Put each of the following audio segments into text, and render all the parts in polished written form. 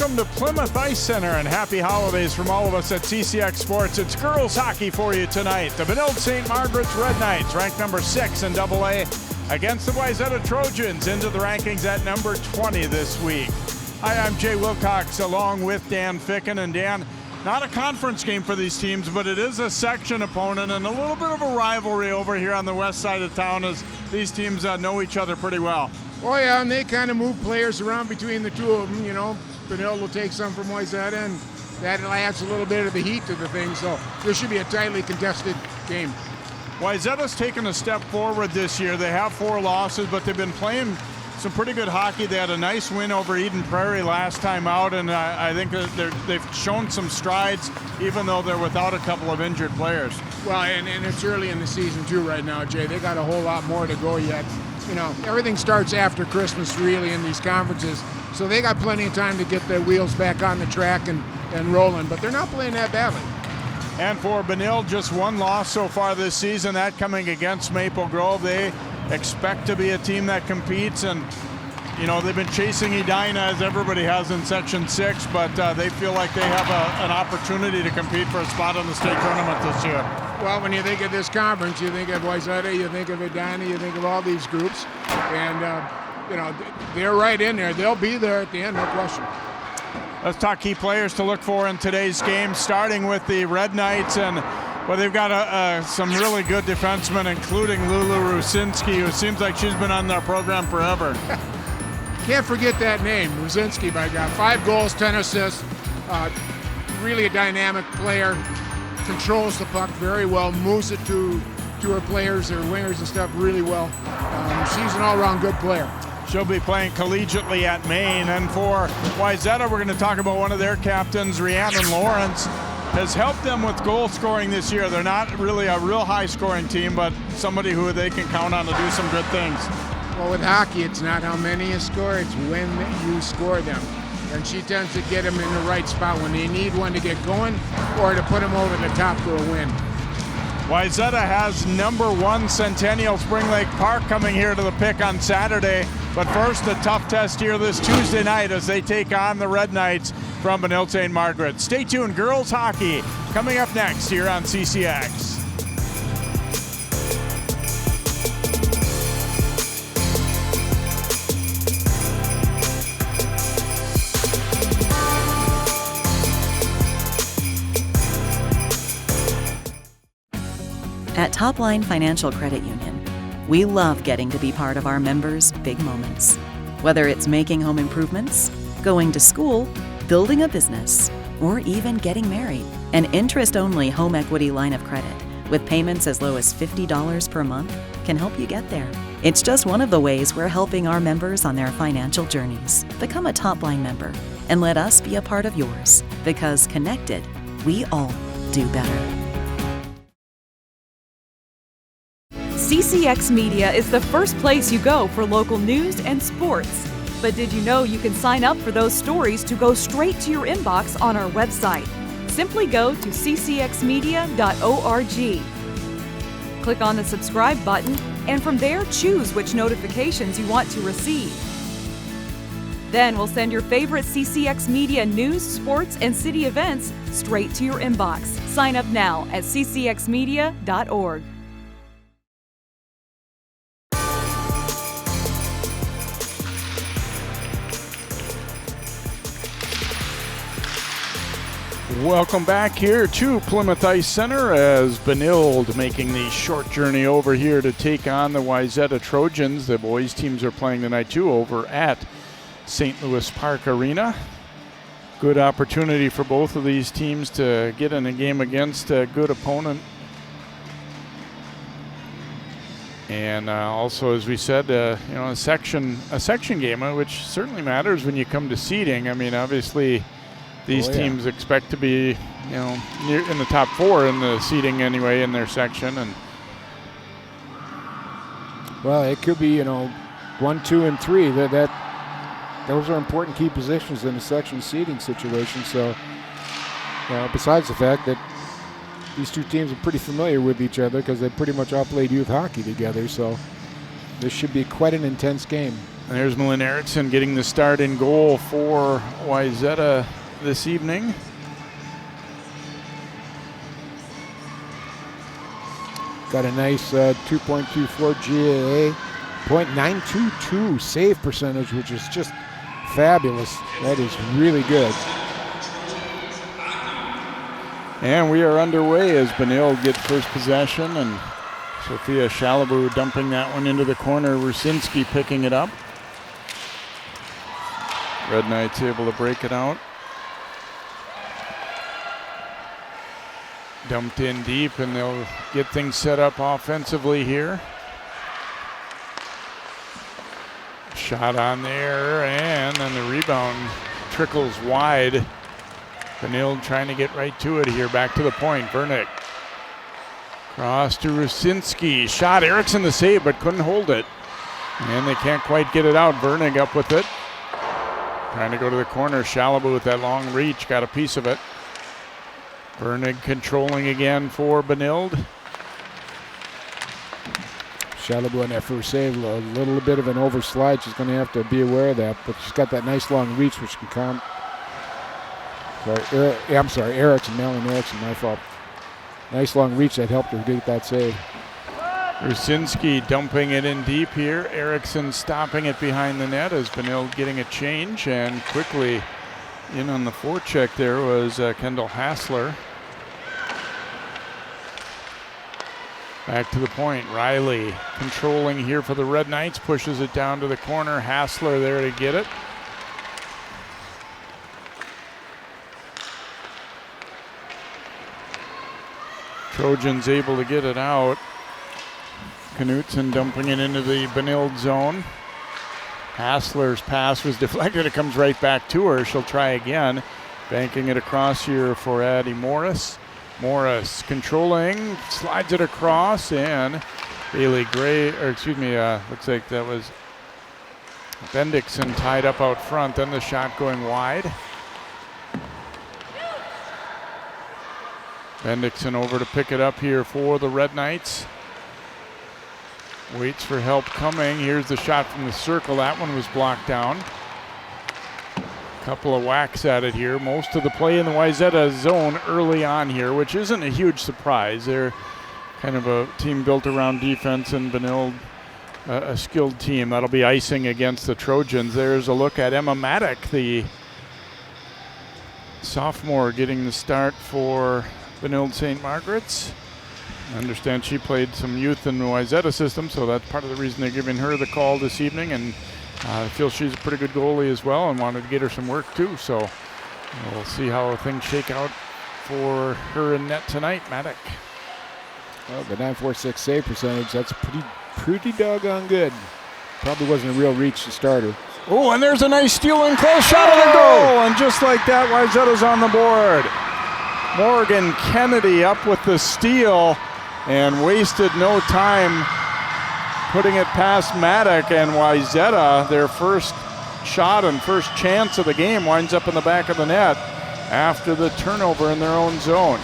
Welcome to Plymouth Ice Center and happy holidays from all of us at CCX Sports. It's girls hockey for you tonight. The Benilde-St. Margaret's Red Knights, ranked number 6 in AA, against the Wayzata Trojans, into the rankings at number 20 this week. Hi, I'm Jay Wilcox along with Dan Ficken. And Dan, not a conference game for these teams, but it is a section opponent and a little bit of a rivalry over here on the west side of town, as these teams know each other pretty well. Oh yeah, and they kind of move players around between the two of them, you know. Benilde will take some from Wayzata, and that adds a little bit of the heat to the thing, so this should be a tightly contested game. Wayzata's taken a step forward this year. They have 4 losses, but they've been playing some pretty good hockey. They had a nice win over Eden Prairie last time out, and I think that they've shown some strides, even though they're without a couple of injured players. Well, and it's early in the season too right now, Jay. They got a whole lot more to go yet. You know, everything starts after Christmas really in these conferences, so they got plenty of time to get their wheels back on the track and rolling, but they're not playing that badly. And for Benilde, just 1 loss so far this season, that coming against Maple Grove. They expect to be a team that competes, and you know, they've been chasing Edina as everybody has in Section 6, but they feel like they have an opportunity to compete for a spot in the state tournament this year. Well, when you think of this conference, you think of Wayzata, you think of Edina, you think of all these groups, and you know, they're right in there. They'll be there at the end, no question. Let's talk key players to look for in today's game, starting with the Red Knights. And well, they've got some really good defensemen, including Lulu Rusinski, who seems like she's been on their program forever. Can't forget that name, Rusinski, by God. 5 goals, 10 assists, really a dynamic player, controls the puck very well, moves it to her players, her wingers and stuff really well. She's an all-around good player. She'll be playing collegiately at Maine. And for Wayzata, we're going to talk about one of their captains, Rhiannon Lawrence, has helped them with goal scoring this year. They're not really a real high-scoring team, but somebody who they can count on to do some good things. Well, with hockey, it's not how many you score, it's when you score them. And she tends to get them in the right spot when they need one to get going or to put them over the top for a win. Wayzata has number 1 Centennial Spring Lake Park coming here to the pick on Saturday. But first, a tough test here this Tuesday night as they take on the Red Knights from Benilde-St. Margaret. Stay tuned, girls hockey coming up next here on CCX. At Topline Financial Credit Union, we love getting to be part of our members' big moments. Whether it's making home improvements, going to school, building a business, or even getting married. An interest-only home equity line of credit with payments as low as $50 per month can help you get there. It's just one of the ways we're helping our members on their financial journeys. Become a Topline member and let us be a part of yours, because connected, we all do better. CCX Media is the first place you go for local news and sports. But did you know you can sign up for those stories to go straight to your inbox on our website? Simply go to ccxmedia.org. Click on the subscribe button, and from there choose which notifications you want to receive. Then we'll send your favorite CCX Media news, sports, and city events straight to your inbox. Sign up now at ccxmedia.org. Welcome back here to Plymouth Ice Center as Benilde making the short journey over here to take on the Wayzata Trojans. The boys teams are playing tonight too over at St. Louis Park Arena. Good opportunity for both of these teams to get in a game against a good opponent. And also, as we said, you know, a section game, which certainly matters when you come to seeding. I mean, obviously, these teams expect to be, you know, near in the top 4 in the seeding anyway in their section, and well, it could be, you know, 1, 2, and 3. Those are important key positions in a section seeding situation. So, you know, besides the fact that these two teams are pretty familiar with each other because they pretty much all played youth hockey together. So this should be quite an intense game. There's Malin Eriksson getting the start in goal for Wayzata this evening. Got a nice 2.24 GAA, .922 save percentage, which is just fabulous. That is really good. And we are underway as Benilde gets first possession, and Sophia Shalabu dumping that one into the corner. Rusinski picking it up. Red Knights able to break it out. Dumped in deep, and they'll get things set up offensively here. Shot on there, and then the rebound trickles wide. Benilde trying to get right to it here. Back to the point. Vernick. Cross to Rusinski. Shot. Eriksson the save, but couldn't hold it. And they can't quite get it out. Vernick up with it. Trying to go to the corner. Shalabu with that long reach. Got a piece of it. Vernick controlling again for Benilde. Shalabu on that first save, a little bit of an overslide. She's going to have to be aware of that, but she's got that nice long reach, which can come. Sorry, Eriksson, Malin Eriksson, my fault. Nice long reach that helped her get that save. Rusinski dumping it in deep here. Eriksson stopping it behind the net as Benilde getting a change, and quickly in on the forecheck there was Kendall Hassler. Back to the point. Riley controlling here for the Red Knights, pushes it down to the corner. Hassler there to get it. Trojans able to get it out. Knutson dumping it into the Benilde zone. Hassler's pass was deflected. It comes right back to her. She'll try again. Banking it across here for Addie Morris. Morris controlling, slides it across, and Bailey Gray, looks like that was Bendixson tied up out front. Then the shot going wide. Bendixson over to pick it up here for the Red Knights. Waits for help coming. Here's the shot from the circle. That one was blocked down. Couple of whacks at it here. Most of the play in the Wayzata zone early on here, which isn't a huge surprise. They're kind of a team built around defense, and Benilde a skilled team. That'll be icing against the Trojans. There's a look at Emma Maddock, the sophomore, getting the start for Benilde-St. Margaret's. I understand she played some youth in the Wayzata system, so that's part of the reason they're giving her the call this evening, and I feel she's a pretty good goalie as well and wanted to get her some work too, so we'll see how things shake out for her in net tonight. Maddock. Well, the .946 save percentage, that's pretty doggone good. Probably wasn't a real reach to start her. Oh, and there's a nice steal and close shot of the goal, and just like that, Wayzata's on the board. Morgan Kennedy up with the steal and wasted no time putting it past Maddock, and Wayzata, their first shot and first chance of the game, winds up in the back of the net after the turnover in their own zone.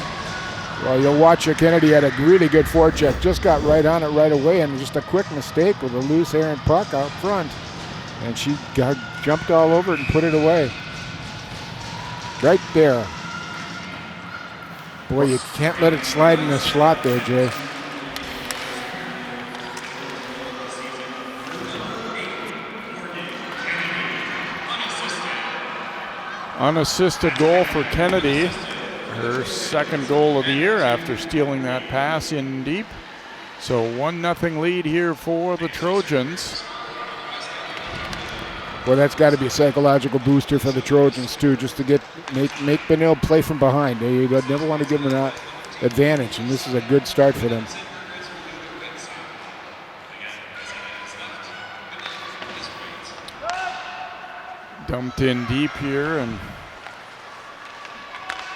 Well, you'll watch it. Kennedy had a really good forecheck, just got right on it right away, and just a quick mistake with a loose errant puck out front, and she jumped all over it and put it away. Right there. Boy, you can't let it slide in the slot there, Jay. Unassisted goal for Kennedy. Her second goal of the year after stealing that pass in deep. So 1-0 lead here for the Trojans. Well, that's got to be a psychological booster for the Trojans too, just to make Benilde play from behind. They never want to give them an advantage, and this is a good start for them. Dumped in deep here, and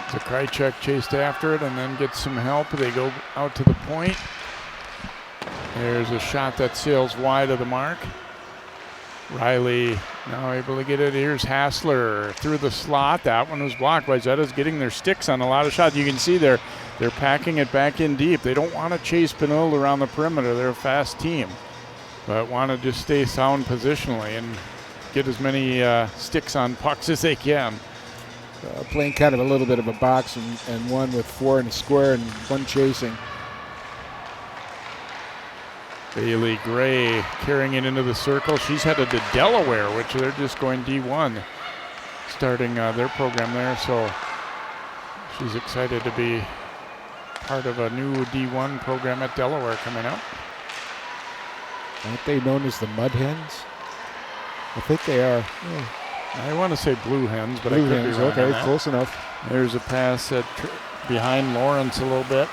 Zakrajcek chased after it and then gets some help. They go out to the point. There's a shot that sails wide of the mark. Riley now able to get it. Here's Hassler through the slot. That one was blocked. Wayzata's getting their sticks on a lot of shots. You can see they're packing it back in deep. They don't want to chase Benilde around the perimeter. They're a fast team. but want to just stay sound positionally and get as many sticks on pucks as they can. Playing kind of a little bit of a box and one with 4 in a square and 1 chasing. Bailey Gray carrying it into the circle. She's headed to Delaware, which they're just going D1, starting their program there. So she's excited to be part of a new D1 program at Delaware coming up. Aren't they known as the Mud Hens? I think they are. I want to say Blue Hens, but Blue I could Hens, be wrong. okay, close enough. There's a pass behind Lawrence a little bit.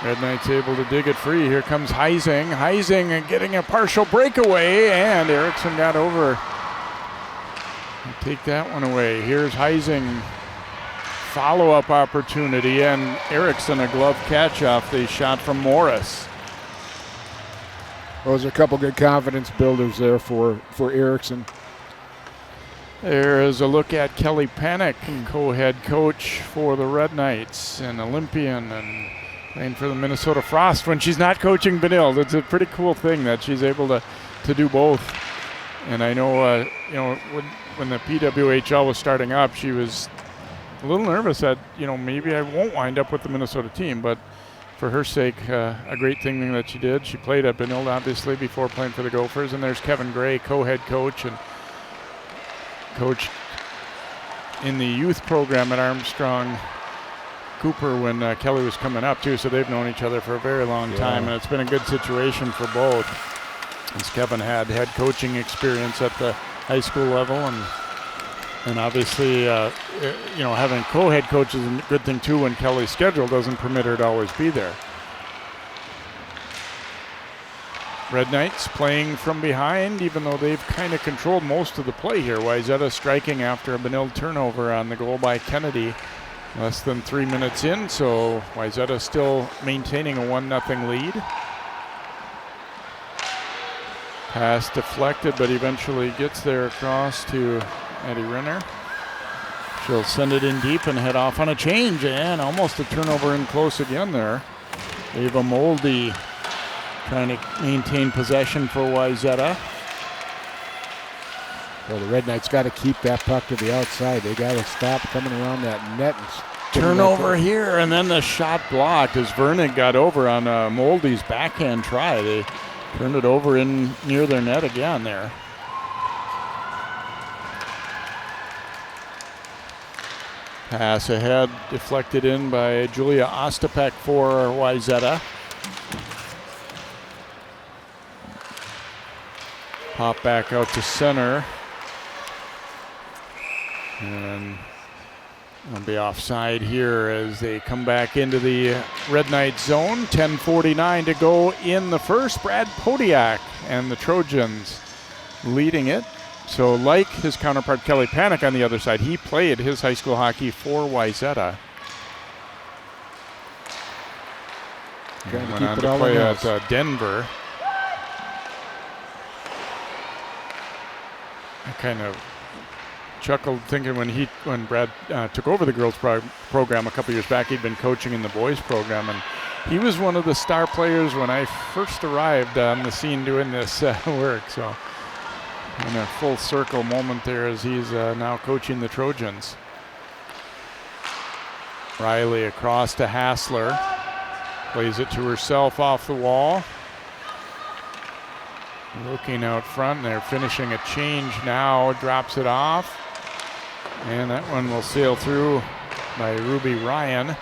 Red Knights able to dig it free. Here comes Heising. Heising getting a partial breakaway, and Erickson got over. Take that one away. Here's Heising. Follow-up opportunity, and Erickson a glove catch off the shot from Morris. Those are a couple good confidence builders there for Erickson. There is a look at Kelly Panic, co-head coach for the Red Knights, an Olympian and playing for the Minnesota Frost when she's not coaching Benilde. It's a pretty cool thing that she's able to do both. And I know, when the PWHL was starting up, she was a little nervous that, maybe I won't wind up with the Minnesota team, but for her sake, a great thing that she did. She played at Benilde, obviously, before playing for the Gophers. And there's Kevin Gray, co-head coach, and coached in the youth program at Armstrong Cooper when Kelly was coming up, too. So they've known each other for a very long time, and it's been a good situation for both. As Kevin had head coaching experience at the high school level, and obviously, having co-head coach is a good thing too when Kelly's schedule doesn't permit her to always be there. Red Knights playing from behind, even though they've kind of controlled most of the play here. Wayzata striking after a Benilde turnover on the goal by Kennedy. Less than 3 minutes in, so Wayzata still maintaining a 1-0 lead. Pass deflected, but eventually gets there across to Eddie Renner. She'll send it in deep and head off on a change, and almost a turnover in close again there. Ava Moldy trying to maintain possession for Wayzata. Well, the Red Knights got to keep that puck to the outside. They got to stop coming around that net. And turnover here, and then the shot blocked as Vernon got over on Moldy's backhand try. They turned it over in near their net again there. Pass ahead, deflected in by Julia Ostapek for Wayzata. Pop back out to center. And it'll be offside here as they come back into the Red Knight zone. 10:49 to go in the first. Brad Podiak and the Trojans leading it. So like his counterpart Kelly Panic on the other side, he played his high school hockey for Wayzata. Went on to play at Denver. I kind of chuckled thinking when Brad took over the girls program a couple years back, he'd been coaching in the boys program, and he was one of the star players when I first arrived on the scene doing this work. So in a full circle moment there as he's now coaching the Trojans. Riley across to Hassler. Plays it to herself off the wall. Looking out front, they're finishing a change now. Drops it off. And that one will sail through by Ruby Ryan.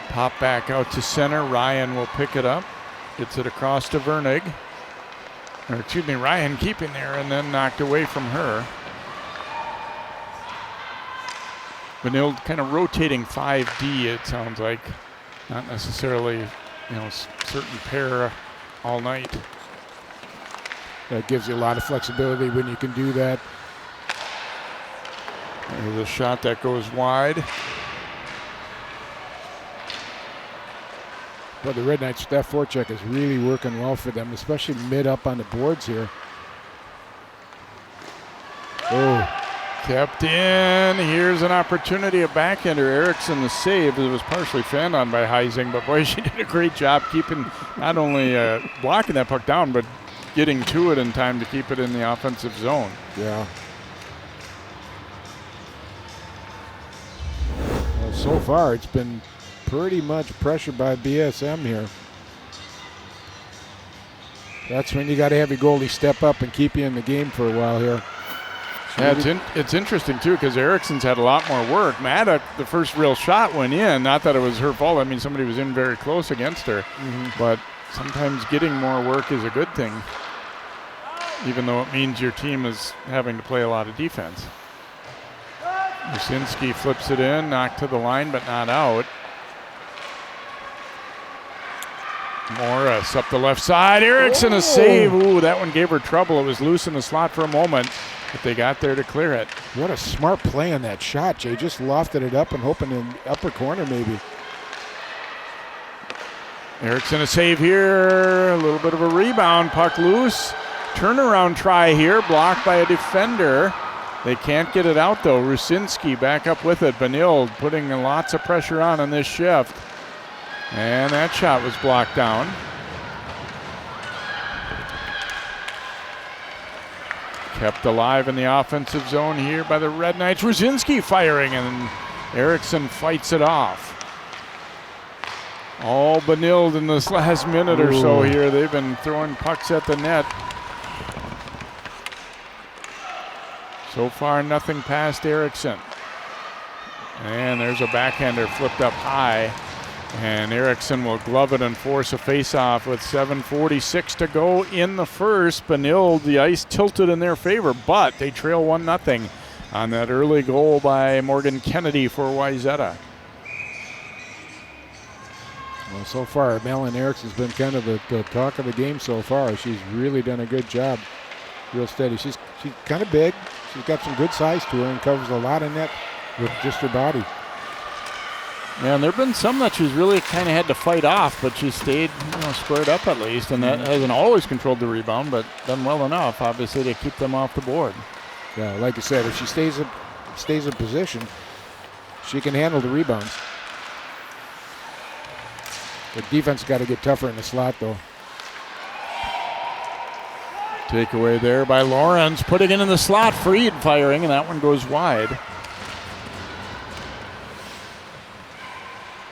Pop back out to center. Ryan will pick it up. Gets it across to Vernig. Or excuse me, Ryan keeping there and then knocked away from her. Benilde kind of rotating 5D, it sounds like. Not necessarily, certain pair all night. That gives you a lot of flexibility when you can do that. There's a shot that goes wide. But the Red Knights' Steph forecheck is really working well for them, especially mid up on the boards here. Oh, Kept in. Here's an opportunity. A backhander. Erickson the save. It was partially fanned on by Heising, but boy, she did a great job keeping, not only blocking that puck down, but getting to it in time to keep it in the offensive zone. Yeah. Well, so far, it's been pretty much pressure by BSM here. That's when you got to have your goalie step up and keep you in the game for a while here. Yeah, it's interesting, too, because Erickson's had a lot more work. Maddox, the first real shot went in. Not that it was her fault. I mean, somebody was in very close against her. But sometimes getting more work is a good thing, even though it means your team is having to play a lot of defense. Musinski flips it in, knocked to the line, but not out. Morris up the left side. Erickson a save. Ooh, that one gave her trouble. It was loose in the slot for a moment, but they got there to clear it. What a smart play on that shot, Jay. Just lofted it up and hoping in the upper corner maybe. Erickson a save here. A little bit of a rebound. Puck loose. Turnaround try here. Blocked by a defender. They can't get it out though. Rusinski back up with it. Benilde putting lots of pressure on this shift. And that shot was blocked down. Kept alive in the offensive zone here by the Red Knights. Rusinski firing, and Erickson fights it off. All Benilde in this last minute or so here. They've been throwing pucks at the net. So far, nothing past Erickson. And there's a backhander flipped up high. And Erickson will glove it and force a face-off with 7:46 to go in the first. Benilde, the ice tilted in their favor, but they trail 1-0 on that early goal by Morgan Kennedy for Wayzata. Well, so far, Malin Erickson's been kind of the talk of the game so far. She's really done a good job. Real steady. She's kind of big. She's got some good size to her and covers a lot of net with just her body. Yeah, and there have been some that she's really kind of had to fight off, but she stayed squared up at least, and that hasn't always controlled the rebound, but done well enough, obviously, to keep them off the board. Yeah, like I said, if she stays in position, she can handle the rebounds. The defense got to get tougher in the slot, though. Takeaway there by Lawrence, putting it in the slot, Freed firing, and that one goes wide.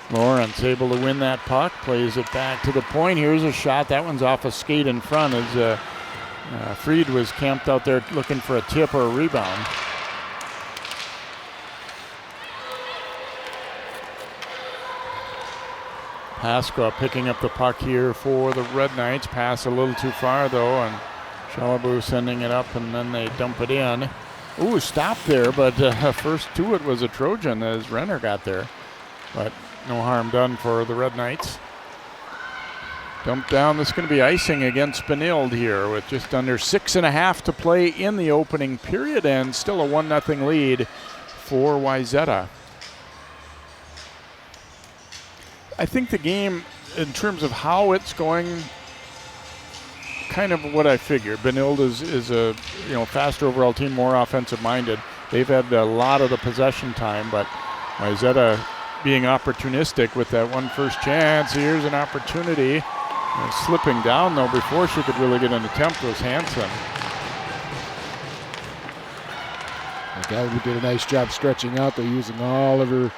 Lawrence able to win that puck, plays it back to the point. Here's a shot. That one's off a skate in front as Freed was camped out there looking for a tip or a rebound. Pasqua picking up the puck here for the Red Knights. Pass a little too far though, and Chalabou sending it up, and then they dump it in. Ooh, stop there, but first to it was a Trojan as Renner got there. But no harm done for the Red Knights. Dumped down. This is going to be icing against Benilde here with just under 6.5 to play in the opening period, and still a 1-0 lead for Wayzata. I think the game, in terms of how it's going, kind of what I figured. Benilde is a faster overall team, more offensive minded. They've had a lot of the possession time, but Wayzata being opportunistic with that one first chance. Here's an opportunity. Slipping down though before she could really get an attempt was Hansen. The guy who did a nice job stretching out there, using all of her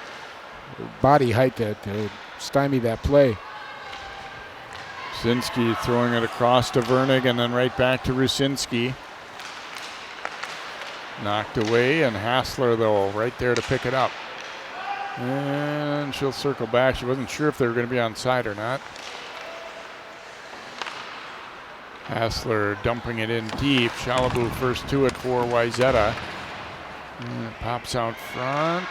body height to stymie that play. Rusinski throwing it across to Vernig and then right back to Rusinski. Knocked away, and Hassler though right there to pick it up. And she'll circle back. She wasn't sure if they were going to be onside or not. Hassler dumping it in deep. Chalabou first to it for Wayzata. And it pops out front.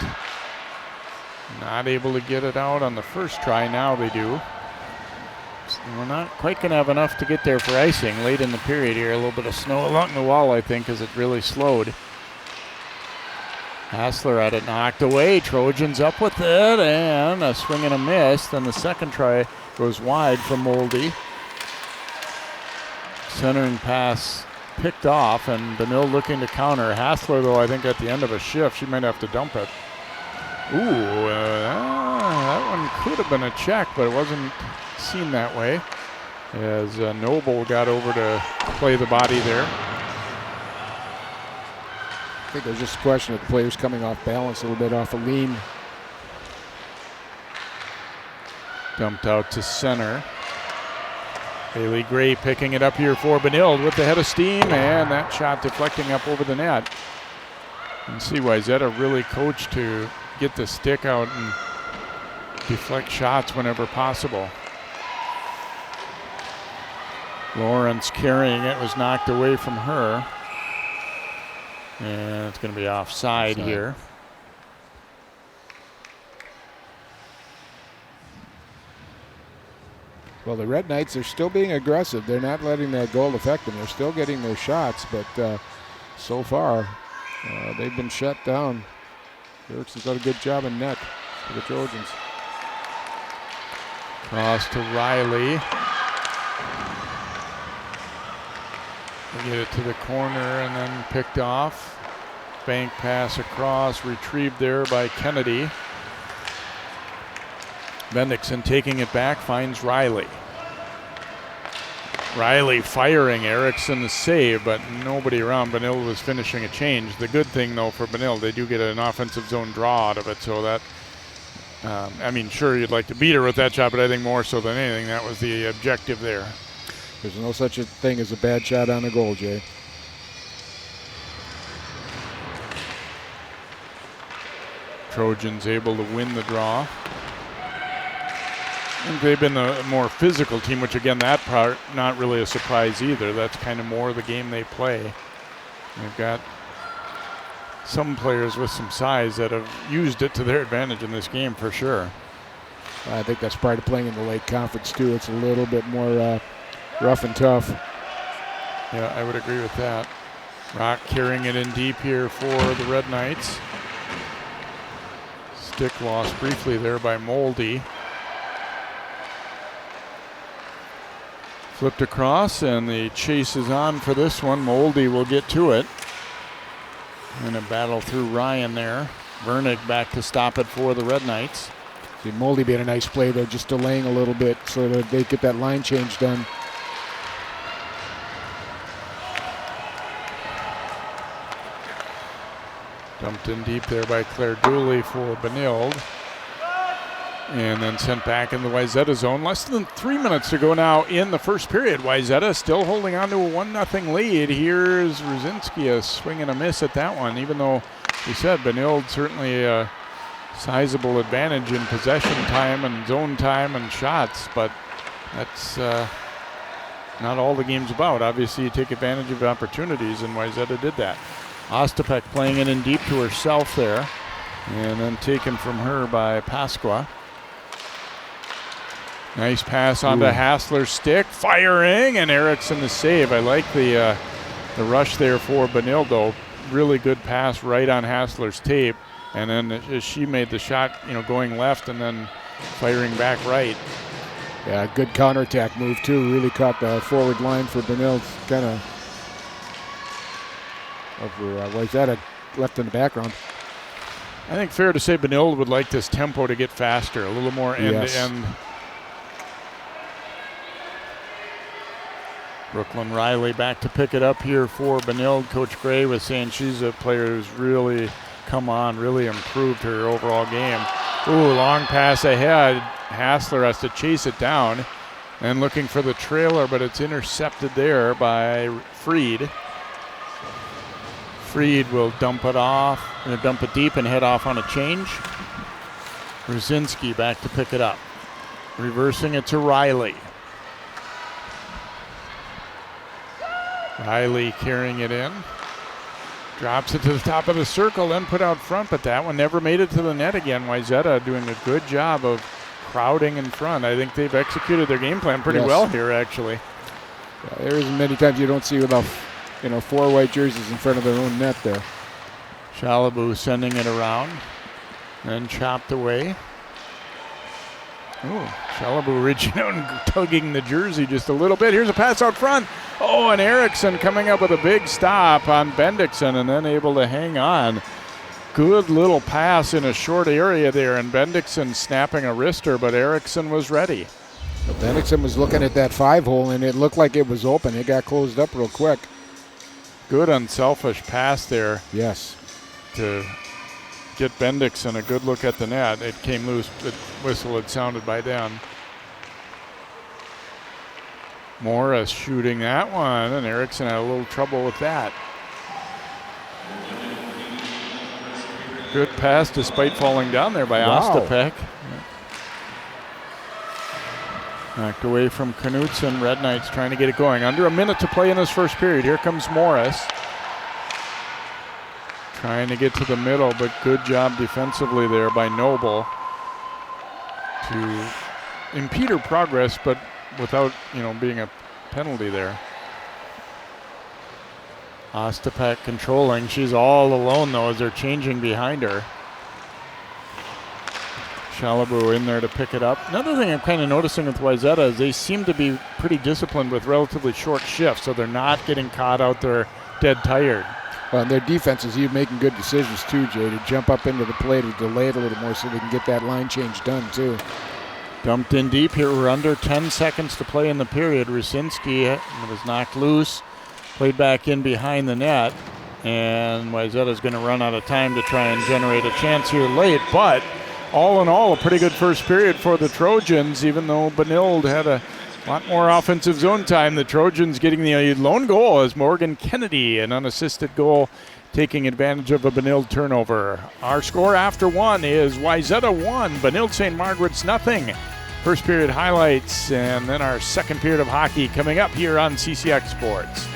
Not able to get it out on the first try. Now they do. So we're not quite going to have enough to get there for icing late in the period here. A little bit of snow along the wall, I think, as it really slowed. Hassler had it knocked away. Trojans up with it, and a swing and a miss. Then the second try goes wide from Moldy. Centering pass picked off, and Benilde looking to counter. Hassler, though, I think at the end of a shift, she might have to dump it. Ooh, that one could have been a check, but it wasn't seen that way, as Noble got over to play the body there. I think it was just a question of the players coming off balance a little bit off a lean. Dumped out to center. Haley Gray picking it up here for Benilde with the head of steam, and that shot deflecting up over the net. You can see Wayzata really coached to get the stick out and deflect shots whenever possible. Lawrence carrying it, was knocked away from her. And it's going to be offside here. Well, the Red Knights are still being aggressive. They're not letting that goal affect them. They're still getting their shots, but so far they've been shut down. Dirks has done a good job in net for the Trojans. Cross to Riley. They get it to the corner and then picked off. Bank pass across, retrieved there by Kennedy. Bendixson taking it back, finds Riley. Riley firing, Erickson the save, but nobody around. Benilde was finishing a change. The good thing, though, for Benilde, they do get an offensive zone draw out of it, so that, I mean, sure, you'd like to beat her with that shot, but I think more so than anything, that was the objective there. There's no such a thing as a bad shot on a goal, Jay. Trojans able to win the draw. I think they've been a more physical team, which again, that part, not really a surprise either. That's kind of more the game they play. They've got some players with some size that have used it to their advantage in this game for sure. I think that's part of playing in the Lake Conference too. It's a little bit more rough and tough. Yeah, I would agree with that. Rock carrying it in deep here for the Red Knights. Stick lost briefly there by Moldy. Flipped across, and the chase is on for this one. Moldy will get to it. And a battle through Ryan there. Vernick back to stop it for the Red Knights. See, Moldy made a nice play there, just delaying a little bit so that they get that line change done. Dumped in deep there by Claire Dooley for Benilde. And then sent back in the Wayzata zone. Less than 3 minutes to go now in the first period. Wayzata still holding on to a 1-0 lead. Here's Ruzinski, a swing and a miss at that one, even though we said Benilde certainly a sizable advantage in possession time and zone time and shots, but that's not all the game's about. Obviously, you take advantage of opportunities, and Wayzata did that. Ostapek playing it in deep to herself there, and then taken from her by Pasqua. Nice pass onto Hassler's stick, firing, and Erickson the save. I like the rush there for Benilde, though. Really good pass right on Hassler's tape, and then she made the shot, going left and then firing back right. Yeah, good counterattack move too. Really caught the forward line for Benilde. Kind of Wayzata left in the background. I think fair to say Benilde would like this tempo to get faster, a little more end-to-end. Brooklyn Riley back to pick it up here for Benilde. Coach Gray was saying she's a player who's really come on, really improved her overall game. Ooh, long pass ahead. Hassler has to chase it down and looking for the trailer, but it's intercepted there by Freed. Freed will dump it deep and head off on a change. Ruzinski back to pick it up. Reversing it to Riley. Riley carrying it in. Drops it to the top of the circle, then put out front, but that one never made it to the net again. Wayzata doing a good job of crowding in front. I think they've executed their game plan pretty well here, actually. Yeah, there isn't many times you don't see without, 4 white jerseys in front of their own net there. Shalabu sending it around, then chopped away. Oh, Shalabu reaching out and tugging the jersey just a little bit. Here's a pass out front. Oh, and Erickson coming up with a big stop on Benilde-St and then able to hang on. Good little pass in a short area there, and Benilde-St snapping a wrister, but Erickson was ready. Benilde-St was looking at that 5-hole, and it looked like it was open. It got closed up real quick. Good unselfish pass there. Yes. To get Benilde-St a good look at the net. It came loose, the whistle had sounded by then. Morris shooting that one, and Erickson had a little trouble with that. Good pass despite falling down there by Ostapek. Knocked away from Knutson. Red Knights trying to get it going. Under a minute to play in this first period. Here comes Morris. Trying to get to the middle, but good job defensively there by Noble to impede her progress, but without, being a penalty there. Ostapek controlling. She's all alone, though, as they're changing behind her. Chalabou in there to pick it up. Another thing I'm kind of noticing with Wayzata is they seem to be pretty disciplined with relatively short shifts, so they're not getting caught out there dead tired. Well, their defense is even making good decisions too, Jay, to jump up into the play to delay it a little more so they can get that line change done too. Dumped in deep here. We're under 10 seconds to play in the period. Rusinski was knocked loose, played back in behind the net, and Wayzata's going to run out of time to try and generate a chance here late, but all in all, a pretty good first period for the Trojans, even though Benilde had a lot more offensive zone time. The Trojans getting the lone goal as Morgan Kennedy, an unassisted goal, taking advantage of a Benilde turnover. Our score after one is Wayzata 1, Benilde-St. Margaret's nothing. First period highlights, and then our second period of hockey coming up here on CCX Sports.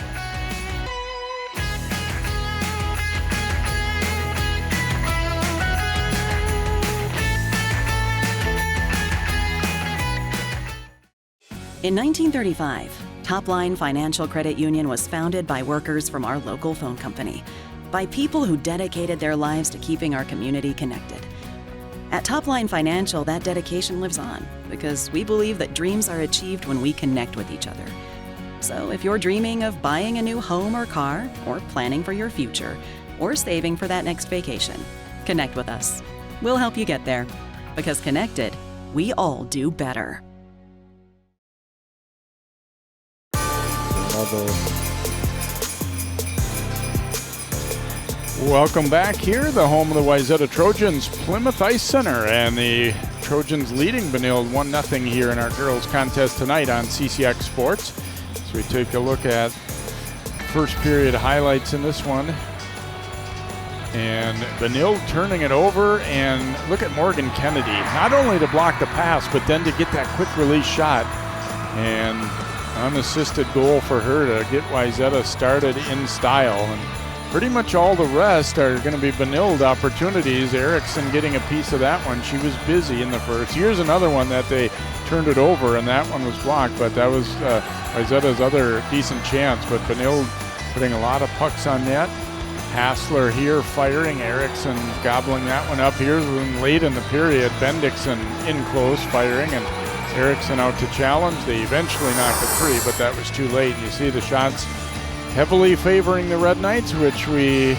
In 1935, Topline Financial Credit Union was founded by workers from our local phone company, by people who dedicated their lives to keeping our community connected. At Topline Financial, that dedication lives on because we believe that dreams are achieved when we connect with each other. So if you're dreaming of buying a new home or car, or planning for your future, or saving for that next vacation, connect with us. We'll help you get there, because connected, we all do better. Welcome back here, the home of the Wayzata Trojans, Plymouth Ice Center, and the Trojans leading Benilde 1-0 here in our girls contest tonight on CCX Sports. So we take a look at first period highlights in this one. And Benilde turning it over, and look at Morgan Kennedy, not only to block the pass, but then to get that quick release shot. And unassisted goal for her to get Wayzata started in style. And pretty much all the rest are going to be Benilde opportunities. Erickson getting a piece of that one. She was busy in the first. Here's another one that they turned it over, and that one was blocked, but that was Wayzata's other decent chance. But Benilde putting a lot of pucks on net. Hassler here firing. Erickson gobbling that one up. Here's one late in the period. Benilde-St in close firing, and Erickson out to challenge. They eventually knocked it free, but that was too late. You see the shots heavily favoring the Red Knights, which we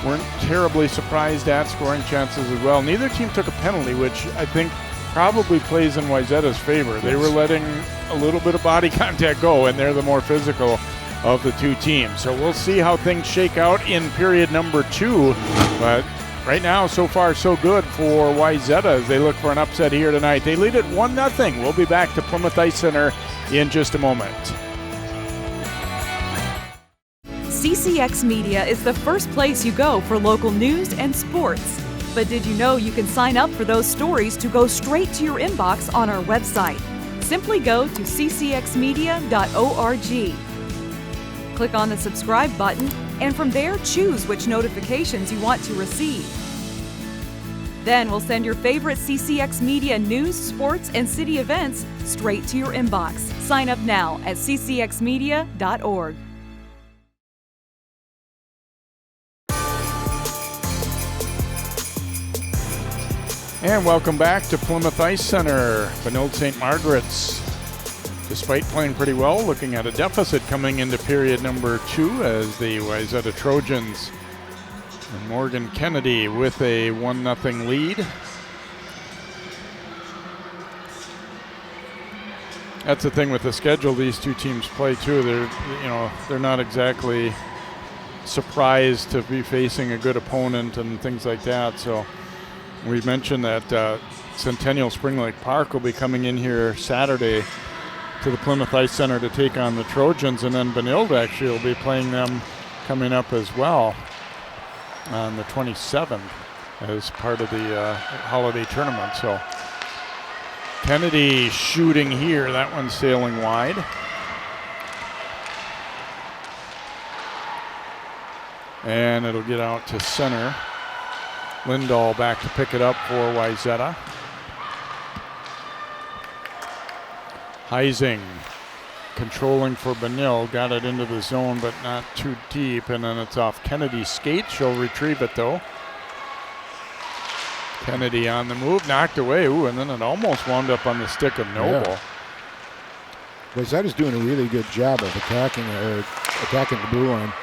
weren't terribly surprised at. Scoring chances as well. Neither team took a penalty, which I think probably plays in Wayzata's favor. Yes. They were letting a little bit of body contact go, and they're the more physical of the two teams. So we'll see how things shake out in period number 2. But right now, so far, so good for Wayzata as they look for an upset here tonight. They lead it 1-0. We'll be back to Plymouth Ice Center in just a moment. CCX Media is the first place you go for local news and sports. But did you know you can sign up for those stories to go straight to your inbox on our website? Simply go to ccxmedia.org. Click on the subscribe button, and from there choose which notifications you want to receive. Then we'll send your favorite CCX Media news, sports, and city events straight to your inbox. Sign up now at ccxmedia.org. And welcome back to Plymouth Ice Center. Benilde-St. Margaret's despite playing pretty well, looking at a deficit coming into period number 2 as the Wayzata Trojans and Morgan Kennedy with a 1-0 lead. That's the thing with the schedule these two teams play too. They're not exactly surprised to be facing a good opponent and things like that. So we mentioned that Centennial Spring Lake Park will be coming in here Saturday to the Plymouth Ice Center to take on the Trojans, and then Benilde actually will be playing them coming up as well on the 27th as part of the holiday tournament. So Kennedy shooting here, that one's sailing wide. And it'll get out to center. Lindahl back to pick it up for Wayzata. Heising controlling for Benilde, got it into the zone but not too deep, and then it's off Kennedy's skate. She'll retrieve it though. Kennedy on the move, knocked away, and then it almost wound up on the stick of Noble. Yeah. Wayzata's doing a really good job of attacking the blue line.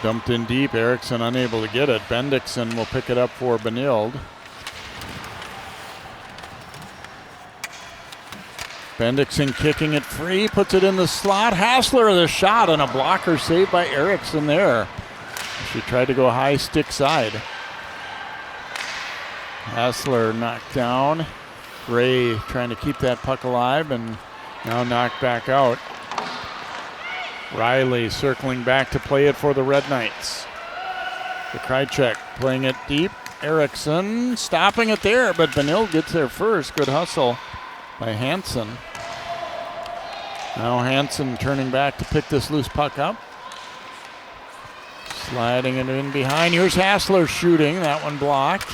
Dumped in deep, Erickson unable to get it. Bendixson will pick it up for Benilde. Bendixson kicking it free, puts it in the slot. Hassler the shot, and a blocker saved by Erickson there. She tried to go high stick side. Hassler knocked down. Gray trying to keep that puck alive and now knocked back out. Riley circling back to play it for the Red Knights. The Krychek playing it deep. Erickson stopping it there, but Benilde gets there first. Good hustle by Hansen. Now Hansen turning back to pick this loose puck up. Sliding it in behind. Here's Hassler shooting. That one blocked.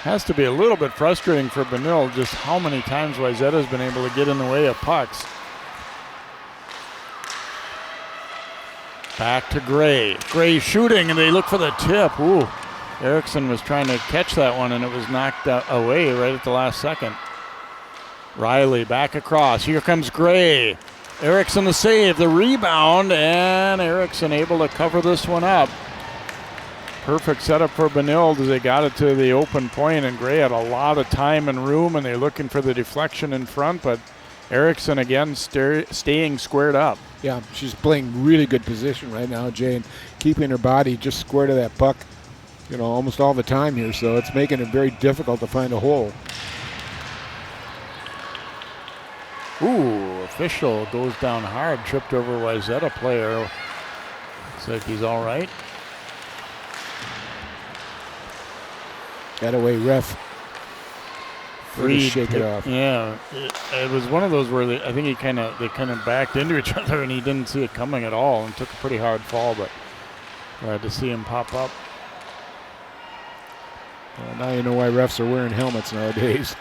Has to be a little bit frustrating for Benilde just how many times Wayzata's been able to get in the way of pucks. Back to Gray. Gray shooting, and they look for the tip. Ooh. Erickson was trying to catch that one, and it was knocked away right at the last second. Riley back across. Here comes Gray. Erickson the save, the rebound, and Erickson able to cover this one up. Perfect setup for Benilde as they got it to the open point, and Gray had a lot of time and room, and they're looking for the deflection in front, but Erickson again staying squared up. Yeah, she's playing really good position right now, Jay, and keeping her body just square to that puck, almost all the time here, so it's making it very difficult to find a hole. Ooh, official goes down hard, tripped over Wayzata player. Looks like he's all right. That away ref. Free, shake it off. Yeah, it was one of those where I think they kind of backed into each other, and he didn't see it coming at all, and took a pretty hard fall. But glad to see him pop up. Well, now you know why refs are wearing helmets nowadays.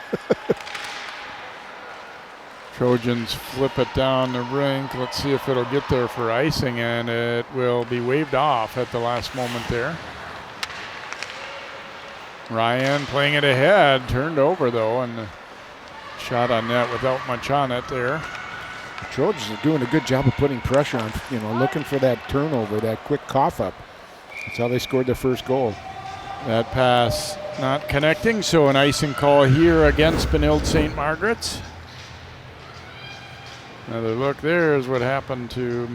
Trojans flip it down the rink. Let's see if it'll get there for icing, and it will be waved off at the last moment there. Ryan playing it ahead, turned over though, and shot on net without much on it there. The Trojans are doing a good job of putting pressure on, looking for that turnover, that quick cough up. That's how they scored their first goal. That pass not connecting, so an icing call here against Benilde-St. Margaret's. Another look there is what happened to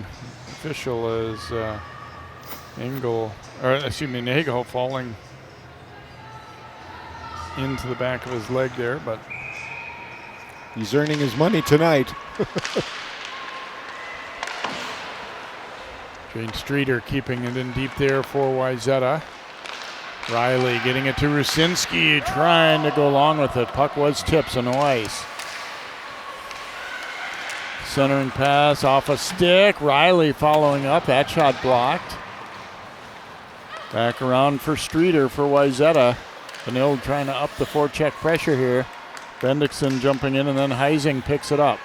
official as Nagel falling into the back of his leg there, but he's earning his money tonight. Jane Streeter keeping it in deep there for Wayzata. Riley getting it to Rusinski, trying to go along with it. Puck was tipped, so no ice. Centering pass off a stick. Riley following up. That shot blocked. Back around for Streeter for Wayzata. Benilde trying to up the forecheck pressure here. Bendixson jumping in, and then Heising picks it up.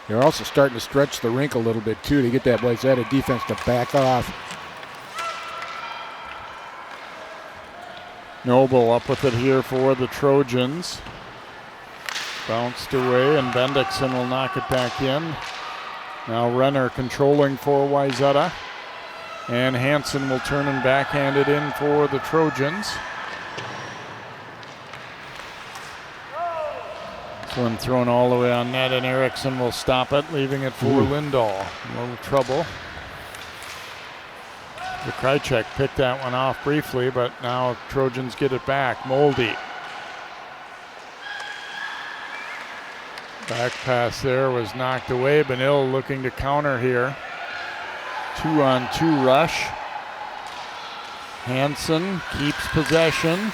They're also starting to stretch the rink a little bit too to get that Wayzata defense to back off. Noble up with it here for the Trojans. Bounced away, and Bendixson will knock it back in. Now Renner controlling for Wayzata. And Hansen will turn and backhand it in for the Trojans. This one thrown all the way on net, and Eriksson will stop it, leaving it for Lindahl. A little trouble. The Krychek picked that one off briefly, but now Trojans get it back. Moldy. Back pass there was knocked away. Benilde looking to counter here. 2-on-2 rush. Hansen keeps possession.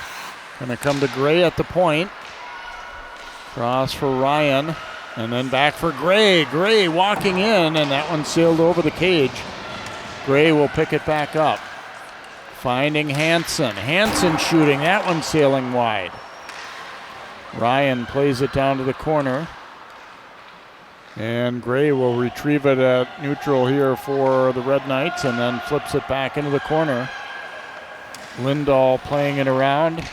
Going to come to Gray at the point. Cross for Ryan, and then back for Gray. Gray walking in, and that one sailed over the cage. Gray will pick it back up. Finding Hansen. Hansen shooting. That one sailing wide. Ryan plays it down to the corner. And Gray will retrieve it at neutral here for the Red Knights, and then flips it back into the corner. Lindahl playing it around.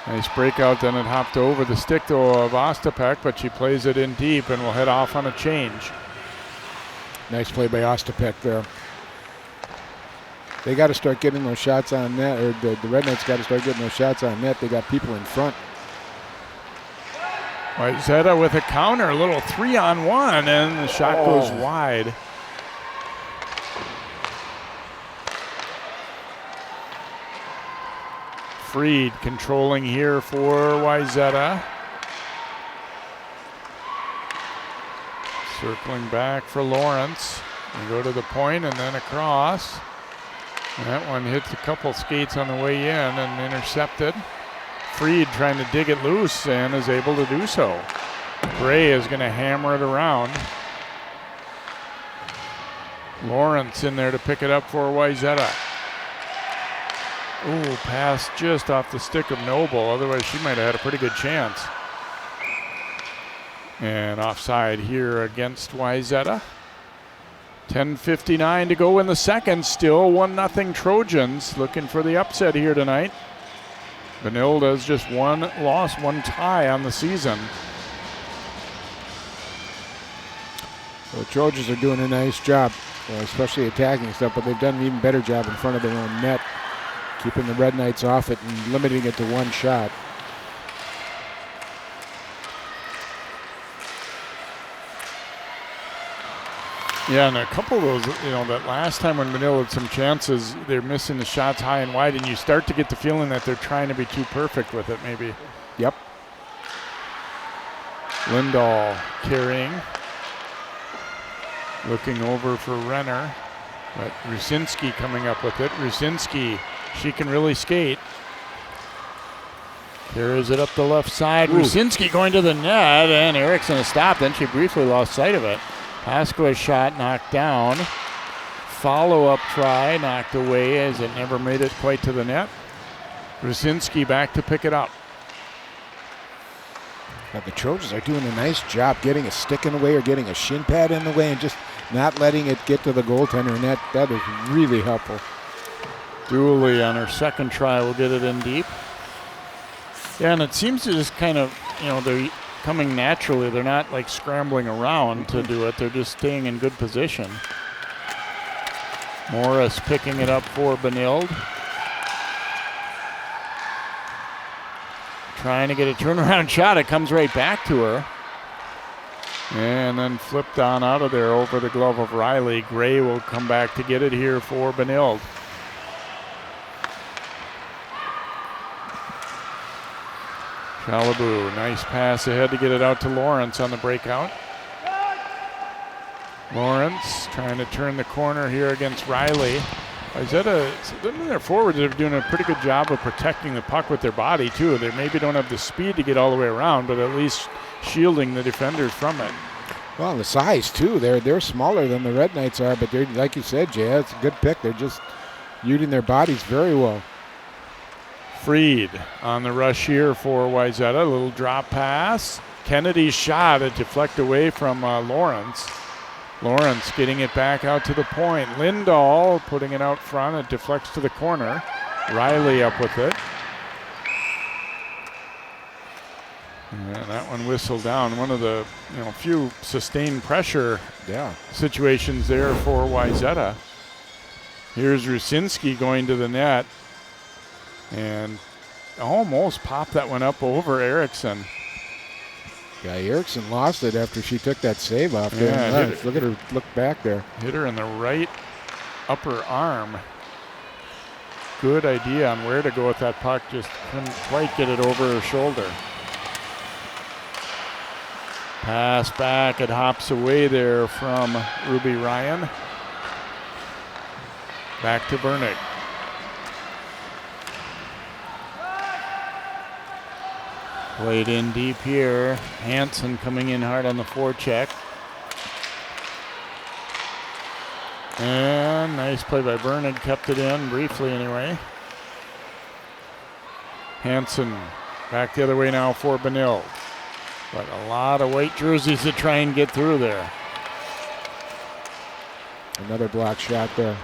Nice breakout, then it hopped over the stick though of Ostapek, but she plays it in deep and will head off on a change. Nice play by Ostapek there. They got to start getting those shots on net, or the Red Knights got to start getting those shots on net. They got people in front. Wayzata with a counter, a little 3-on-1, and the shot goes wide. Freed controlling here for Wayzata. Circling back for Lawrence. They go to the point and then across. And that one hits a couple skates on the way in and intercepted. Freed trying to dig it loose and is able to do so. Gray is going to hammer it around. Lawrence in there to pick it up for Wayzata. Ooh, pass just off the stick of Noble. Otherwise, she might have had a pretty good chance. And offside here against Wayzata. 10:59 to go in the second. Still 1-0 Trojans. Looking for the upset here tonight. Benilde has just one loss, one tie on the season. So the Trojans are doing a nice job, especially attacking stuff, but they've done an even better job in front of their own net, keeping the Red Knights off it and limiting it to one shot. Yeah, and a couple of those, that last time when Benilde had some chances, they're missing the shots high and wide, and you start to get the feeling that they're trying to be too perfect with it, maybe. Yep. Lindahl carrying. Looking over for Renner, but Rusinski coming up with it. Rusinski, she can really skate. Carries it up the left side. Rusinski going to the net, and Eriksson has stopped. Then she briefly lost sight of it. Pasqua's shot knocked down. Follow-up try knocked away as it never made it quite to the net. Rusinski back to pick it up. Now the Trojans are doing a nice job getting a stick in the way or getting a shin pad in the way and just not letting it get to the goaltender, and that is really helpful. Dooley on her second try will get it in deep. Yeah, and it seems to just kind of, they're coming naturally. They're not like scrambling around to do it. They're just staying in good position. Morris picking it up for Benilde. Trying to get a turnaround shot. It comes right back to her. And then flipped on out of there over the glove of Riley. Gray will come back to get it here for Benilde. Chalabou, nice pass ahead to get it out to Lawrence on the breakout. Lawrence trying to turn the corner here against Riley. Their forwards are doing a pretty good job of protecting the puck with their body too. They maybe don't have the speed to get all the way around, but at least shielding the defenders from it. Well, the size too. They're smaller than the Red Knights are, but they're, like you said, Jay, that's a good pick. They're just using their bodies very well. Freed on the rush here for Wayzata. A little drop pass. Kennedy's shot, a deflect away from Lawrence. Lawrence getting it back out to the point. Lindahl putting it out front. It deflects to the corner. Riley up with it. And that one whistled down. One of the few sustained pressure situations there for Wayzata. Here's Rusinski going to the net and almost popped that one up over Erickson. Yeah, Erickson lost it after she took that save off there. Yeah, Look at her look back there. Hit her in the right upper arm. Good idea on where to go with that puck. Just couldn't quite get it over her shoulder. Pass back. It hops away there from Ruby Ryan. Back to Bernick. Played in deep here. Hansen coming in hard on the forecheck. And nice play by Bernick. Kept it in briefly anyway. Hansen back the other way now for Benilde. But a lot of white jerseys to try and get through there. Another block shot there.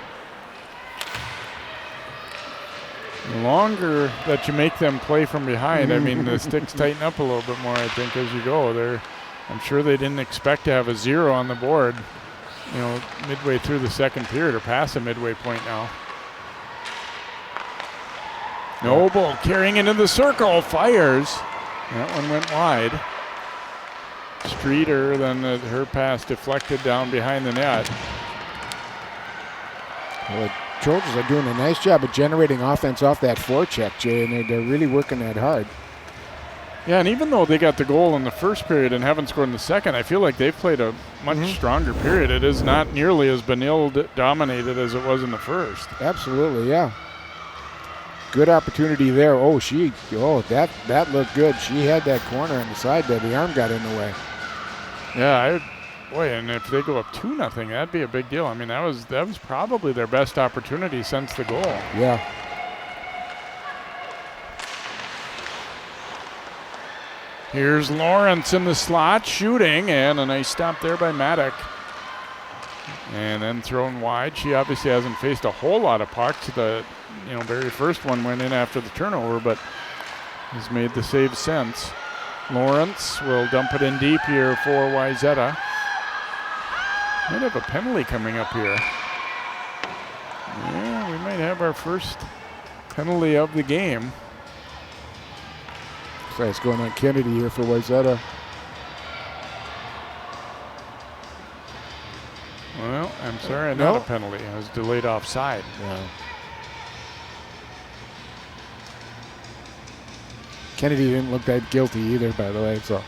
The longer that you make them play from behind, I mean, the sticks tighten up a little bit more, I think, as you go. I'm sure they didn't expect to have a 0 on the board, midway through the second period or past the midway point now. Noble carrying into the circle, fires. That one went wide. Streeter, then her pass deflected down behind the net. Well, the Trojans are doing a nice job of generating offense off that forecheck, Jay, and they're really working that hard. Yeah, and even though they got the goal in the first period and haven't scored in the second, I feel like they've played a much stronger period. It is not nearly as Benilde dominated as it was in the first. Absolutely, yeah. Good opportunity there. That looked good. She had that corner on the side there. The arm got in the way. Yeah, and if they go up 2-0, that'd be a big deal. I mean, that was probably their best opportunity since the goal. Yeah. Here's Lawrence in the slot shooting, and a nice stop there by Maddock. And then thrown wide. She obviously hasn't faced a whole lot of pucks. The very first one went in after the turnover, but has made the save since. Lawrence will dump it in deep here for Wayzata. Might have a penalty coming up here. Yeah, we might have our first penalty of the game. So it's going on Kennedy here for Wayzata. Well, I'm sorry, not a penalty. It was delayed offside. Yeah. Kennedy didn't look that guilty either, by the way. So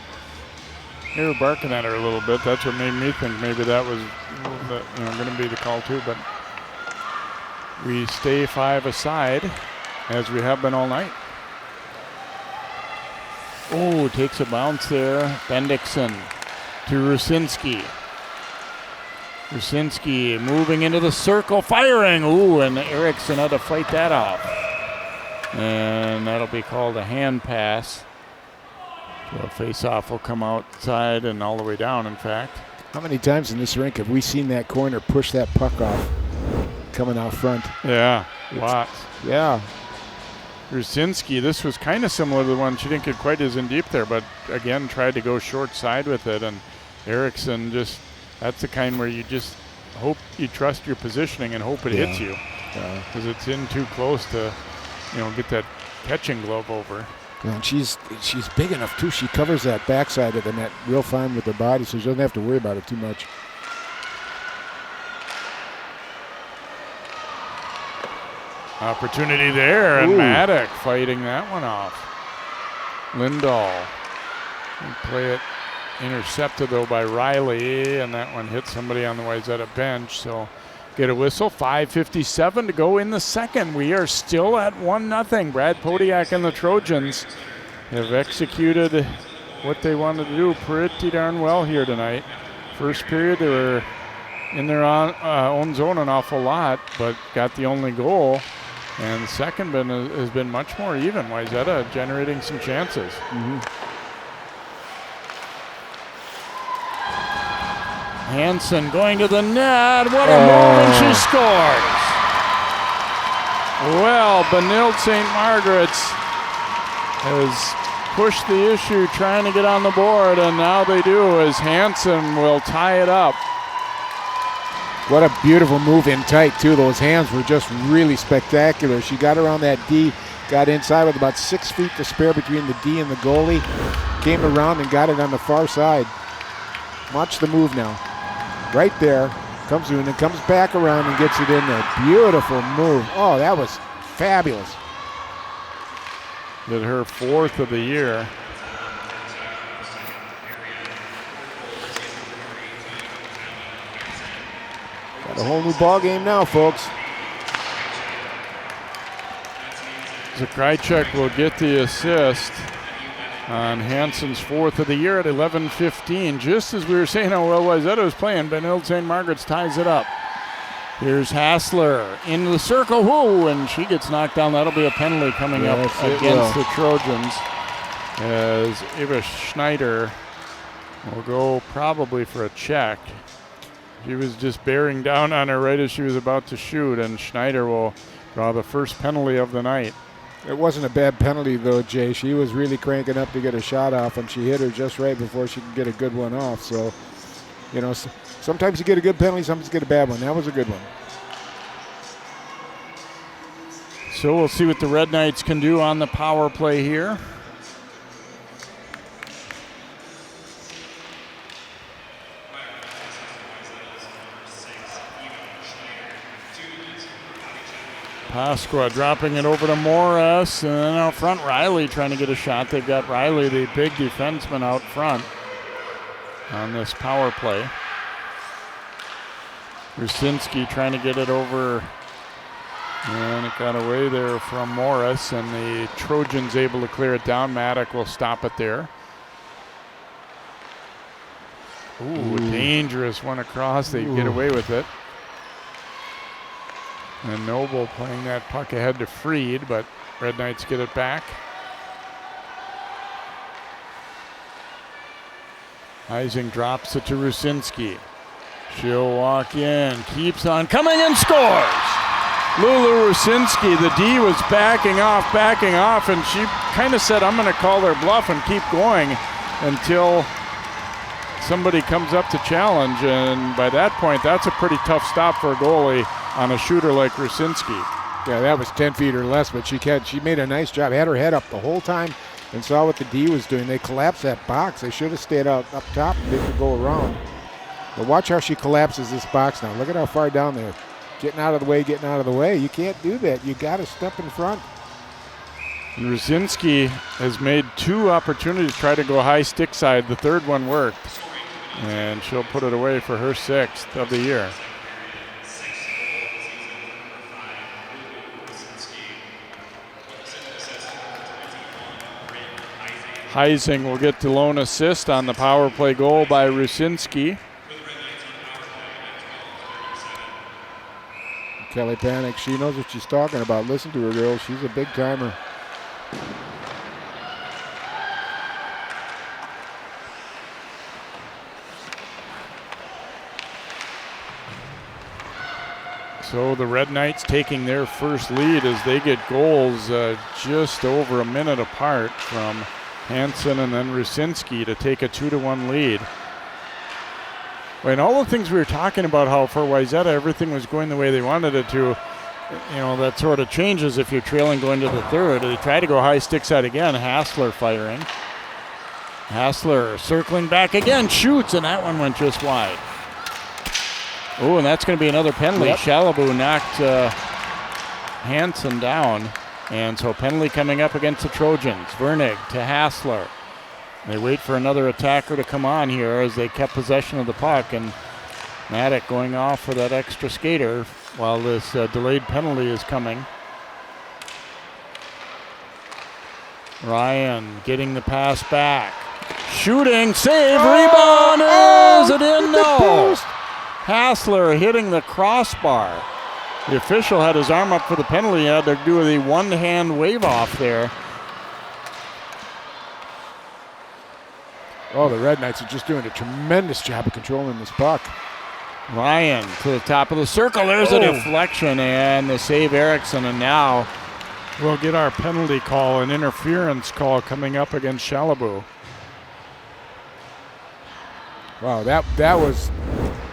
they were barking at her a little bit. That's what made me think maybe that was going to be the call too. But we stay 5 aside, as we have been all night. Oh, takes a bounce there. Bendixson to Rusinski. Rusinski moving into the circle, firing. Ooh, and Erickson had to fight that off. And that'll be called a hand pass. So a face-off will come outside and all the way down, in fact. How many times in this rink have we seen that corner push that puck off coming out front? Yeah, lots. Yeah. Rusinski, this was kind of similar to the one. She didn't get quite as in deep there, but again, tried to go short side with it. And Erickson that's the kind where you just hope you trust your positioning and hope it hits you. Because it's in too close to, get that catching glove over. Yeah, and she's big enough too. She covers that backside of the net real fine with her body, so she doesn't have to worry about it too much. Opportunity there, and Maddock fighting that one off. Lindahl. Play it intercepted though by Riley, and that one hit somebody on the Wayzata bench. So get a whistle. 5:57 to go in the second. We are still at 1-0. Brad Podiak and the Trojans have executed what they wanted to do pretty darn well here tonight. First period, they were in their own zone an awful lot, but got the only goal. And the second has been much more even. Wayzata generating some chances. Hansen going to the net. What a move, and she scores. Well, Benilde-St. Margaret's has pushed the issue trying to get on the board, and now they do as Hansen will tie it up. What a beautiful move in tight, too. Those hands were just really spectacular. She got around that D, got inside with about 6 feet to spare between the D and the goalie, came around and got it on the far side. Watch the move now. Right there, comes in and comes back around and gets it in there. Beautiful move. Oh, that was fabulous. Did her 4th of the year. Got a whole new ball game now, folks. Zakrajcek will get the assist on Hansen's 4th of the year at 11:15. Just as we were saying how well Wayzata was playing, Benilde-St. Margaret's ties it up. Here's Hassler into the circle, whoo, and she gets knocked down. That'll be a penalty coming up against the Trojans, as Eva Schneider will go probably for a check. She was just bearing down on her right as she was about to shoot, and Schneider will draw the first penalty of the night. It wasn't a bad penalty, though, Jay. She was really cranking up to get a shot off, and she hit her just right before she could get a good one off. So, you know, sometimes you get a good penalty, sometimes you get a bad one. That was a good one. So we'll see what the Red Knights can do on the power play here. Pasqua dropping it over to Morris, and then out front Riley trying to get a shot. They've got Riley, the big defenseman, out front on this power play. Rusinski trying to get it over, and it got away there from Morris, and the Trojans able to clear it down. Maddock will stop it there. Ooh, dangerous one across. They get away with it. And Noble playing that puck ahead to Freed, but Red Knights get it back. Heising drops it to Rusinski. She'll walk in, keeps on coming and scores! Lulu Rusinski, the D was backing off, and she kind of said, I'm going to call their bluff and keep going until somebody comes up to challenge. And by that point, that's a pretty tough stop for a goalie on a shooter like Rusinski. Yeah, that was 10 feet or less, but she made a nice job. Had her head up the whole time and saw what the D was doing. They collapsed that box. They should have stayed up top and they could go around. But watch how she collapses this box now. Look at how far down there. Getting out of the way. You can't do that. You got to step in front. And Rusinski has made 2 opportunities to try to go high stick side. The third one worked. And she'll put it away for her 6th of the year. Heising will get the lone assist on the power play goal by Rusinski. Kelly Panic, she knows what she's talking about. Listen to her, girls. She's a big timer. So the Red Knights taking their first lead as they get goals just over a minute apart from Hansen and then Rusinski to take a 2-1 lead. And all the things we were talking about, how for Wayzata everything was going the way they wanted it to, you know, that sort of changes if you're trailing going to the third. They try to go high stick side again. Hassler firing. Hassler circling back again, shoots, and that one went just wide. Oh, and that's going to be another penalty. Yep. Shalabou knocked Hansen down. And so penalty coming up against the Trojans. Vernig to Hassler. They wait for another attacker to come on here as they kept possession of the puck. And Maddock going off for that extra skater while this delayed penalty is coming. Ryan getting the pass back. Shooting, save, rebound, is it in? No! Hassler hitting the crossbar. The official had his arm up for the penalty. He had to do the one-hand wave off there. Oh, the Red Knights are just doing a tremendous job of controlling this puck. Ryan to the top of the circle. There's a deflection and the save Erickson, and now we'll get our penalty call, an interference call coming up against Shalabu. Wow, that was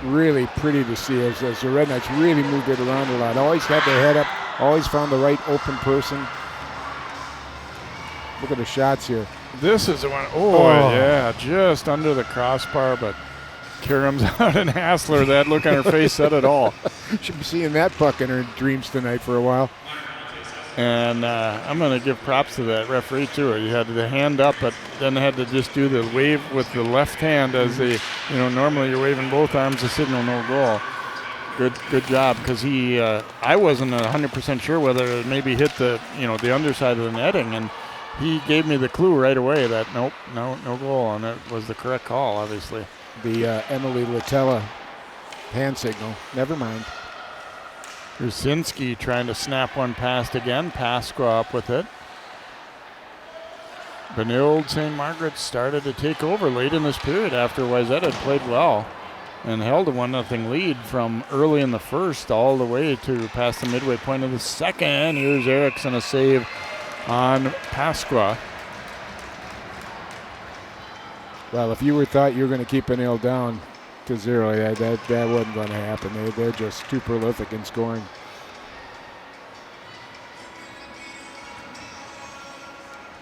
really pretty to see as the Red Knights really moved it around a lot. Always had their head up, always found the right open person. Look at the shots here. This is the one. Oh, yeah, just under the crossbar, but Karam's out and Hassler. That look on her face said it all. Should be seeing that puck in her dreams tonight for a while. And I'm going to give props to that referee, too. He had the hand up, but then had to just do the wave with the left hand as normally you're waving both arms to signal no goal. Good job, because I wasn't 100% sure whether it maybe hit the underside of the netting, and he gave me the clue right away that no goal, and it was the correct call, obviously. The Emily Latella hand signal. Never mind. Rusinski trying to snap one past again. Pasqua up with it. Benilde-St. Margaret started to take over late in this period after Wayzata had played well and held a 1-0 lead from early in the first all the way to past the midway point of the second. Here's Erickson, a save on Pasqua. Well, if you thought you were going to keep Benilde down to 0, that wasn't going to happen. They're just too prolific in scoring.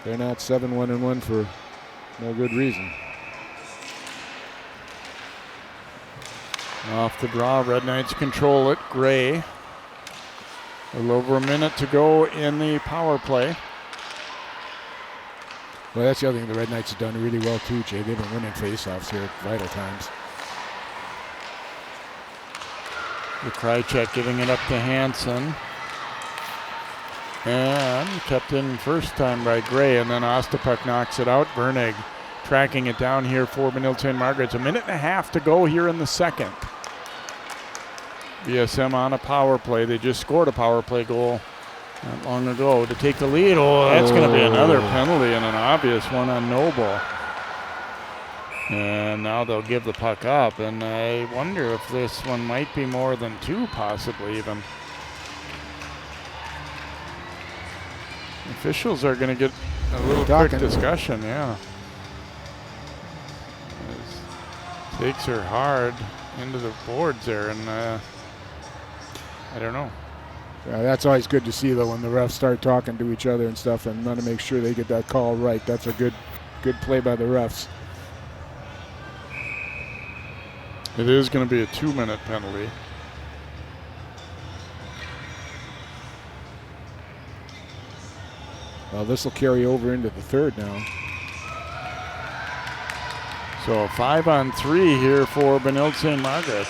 They're not 7-1-1 for no good reason. Off the draw, Red Knights control it. Gray. A little over a minute to go in the power play. Well, that's the other thing the Red Knights have done really well too, Jay. They've been winning faceoffs here at vital times. The Krychek giving it up to Hansen. And kept in first time by Gray, and then Ostapuk knocks it out. Vernig tracking it down here for Benilde-St. Margaret. It's a minute and a half to go here in the second. BSM on a power play. They just scored a power play goal not long ago to take the lead. Oh, that's going to be another penalty, and an obvious one on Noble. And now they'll give the puck up, and I wonder if this one might be more than 2, possibly even. Officials are going to get a little quick discussion, yeah. Takes her hard into the boards there, and I don't know. That's always good to see, though, when the refs start talking to each other and stuff, and want to make sure they get that call right. That's a good play by the refs. It is going to be a 2-minute penalty. Well, this will carry over into the third now. So 5-on-3 here for Benilde-St. Margaret.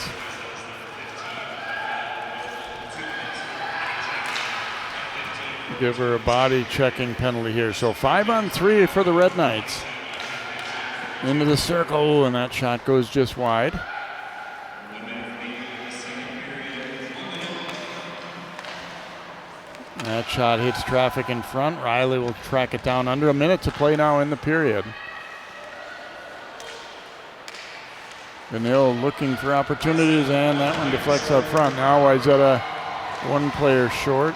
Give her a body checking penalty here. So 5-on-3 for the Red Knights. Into the circle, and that shot goes just wide. That shot hits traffic in front. Riley will track it down. Under a minute to play now in the period. Benilde looking for opportunities, and that one deflects out front. Now Wayzata one player short.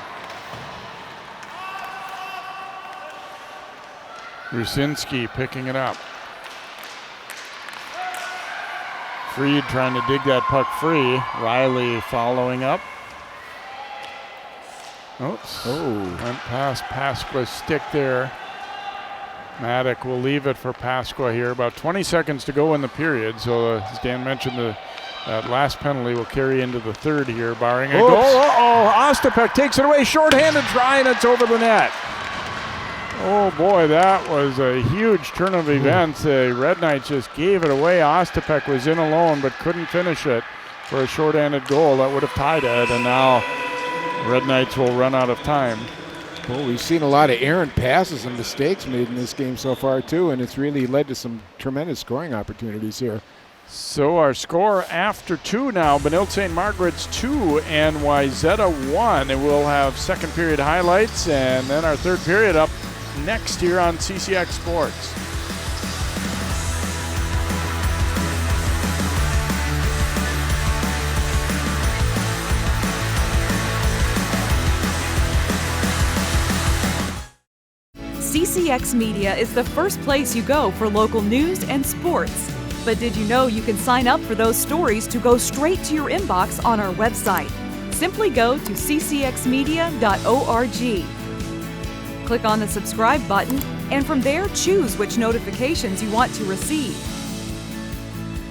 Rusinski picking it up. Freed trying to dig that puck free. Riley following up. Oops. Went past Pasqua's stick there. Maddock will leave it for Pasqua here. About 20 seconds to go in the period. So as Dan mentioned, that last penalty will carry into the third here, barring a goal. Ostapuk takes it away. Short-handed try, and it's over the net. Oh boy, that was a huge turn of events. The Red Knights just gave it away. Ostapuk was in alone but couldn't finish it for a short-handed goal. That would have tied it, and now Red Knights will run out of time. Well, we've seen a lot of errant passes and mistakes made in this game so far too, and it's really led to some tremendous scoring opportunities here. So our score after 2 now, Benilde-St. Margaret's 2 and Wayzata 1. And we'll have second period highlights and then our third period up next here on CCX Sports. CCX Media is the first place you go for local news and sports. But did you know you can sign up for those stories to go straight to your inbox on our website? Simply go to ccxmedia.org. Click on the subscribe button, and from there choose which notifications you want to receive.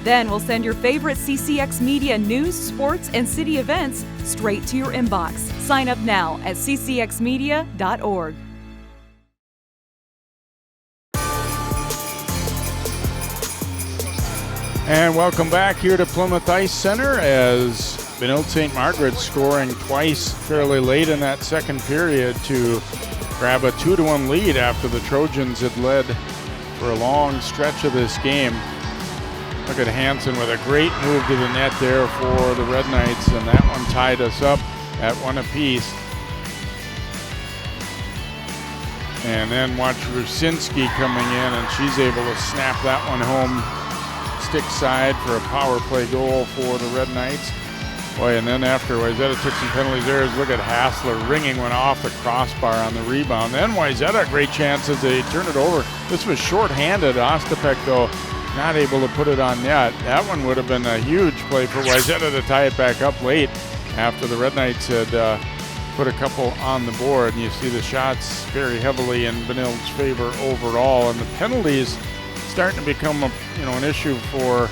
Then we'll send your favorite CCX Media news, sports, and city events straight to your inbox. Sign up now at ccxmedia.org. And welcome back here to Plymouth Ice Center as Benilde-St. Margaret scoring twice fairly late in that second period to grab a 2-1 lead after the Trojans had led for a long stretch of this game. Look at Hansen with a great move to the net there for the Red Knights, and that one tied us up at 1 apiece. And then watch Rusinski coming in, and she's able to snap that one home stick side for a power play goal for the Red Knights. Boy, and then after Wayzata took some penalties there, look at Hassler ringing one off the crossbar on the rebound. Then Wayzata, great chances, they turn it over. This was short-handed. Ostapek, though, not able to put it on net. That one would have been a huge play for Wayzata to tie it back up late after the Red Knights had put a couple on the board. And you see the shots very heavily in Benilde's favor overall. And the penalties starting to become an issue for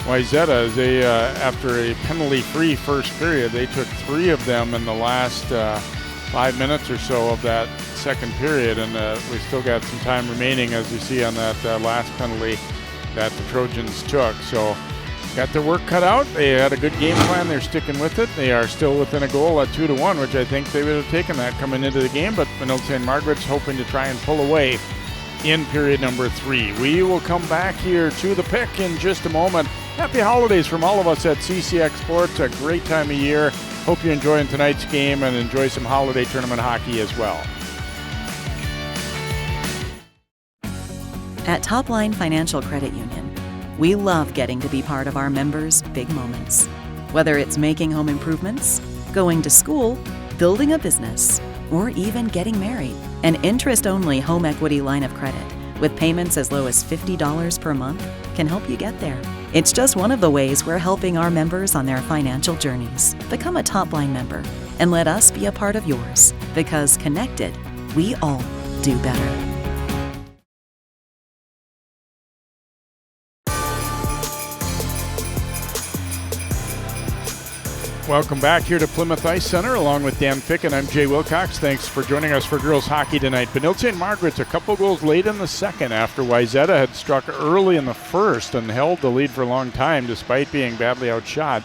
Wayzata as they, after a penalty-free first period, they took 3 of them in the last 5 minutes or so of that second period. And we still got some time remaining, as you see on that last penalty that the Trojans took. So got their work cut out. They had a good game plan. They're sticking with it. They are still within a goal at 2-1, which I think they would have taken that coming into the game, but Benilde-St. Margaret's hoping to try and pull away in period number 3. We will come back here to the pick in just a moment. Happy holidays from all of us at CCX Sports. A great time of year. Hope you're enjoying tonight's game and enjoy some holiday tournament hockey as well. At Topline Financial Credit Union, we love getting to be part of our members' big moments. Whether it's making home improvements, going to school, building a business, or even getting married. An interest-only home equity line of credit with payments as low as $50 per month can help you get there. It's just one of the ways we're helping our members on their financial journeys. Become a Topline member and let us be a part of yours, because connected, we all do better. Welcome back here to Plymouth Ice Center along with Dan Fick, and I'm Jay Wilcox. Thanks for joining us for girls hockey tonight. Benilde-St. Margaret's a couple goals late in the second after Wayzata had struck early in the first and held the lead for a long time despite being badly outshot.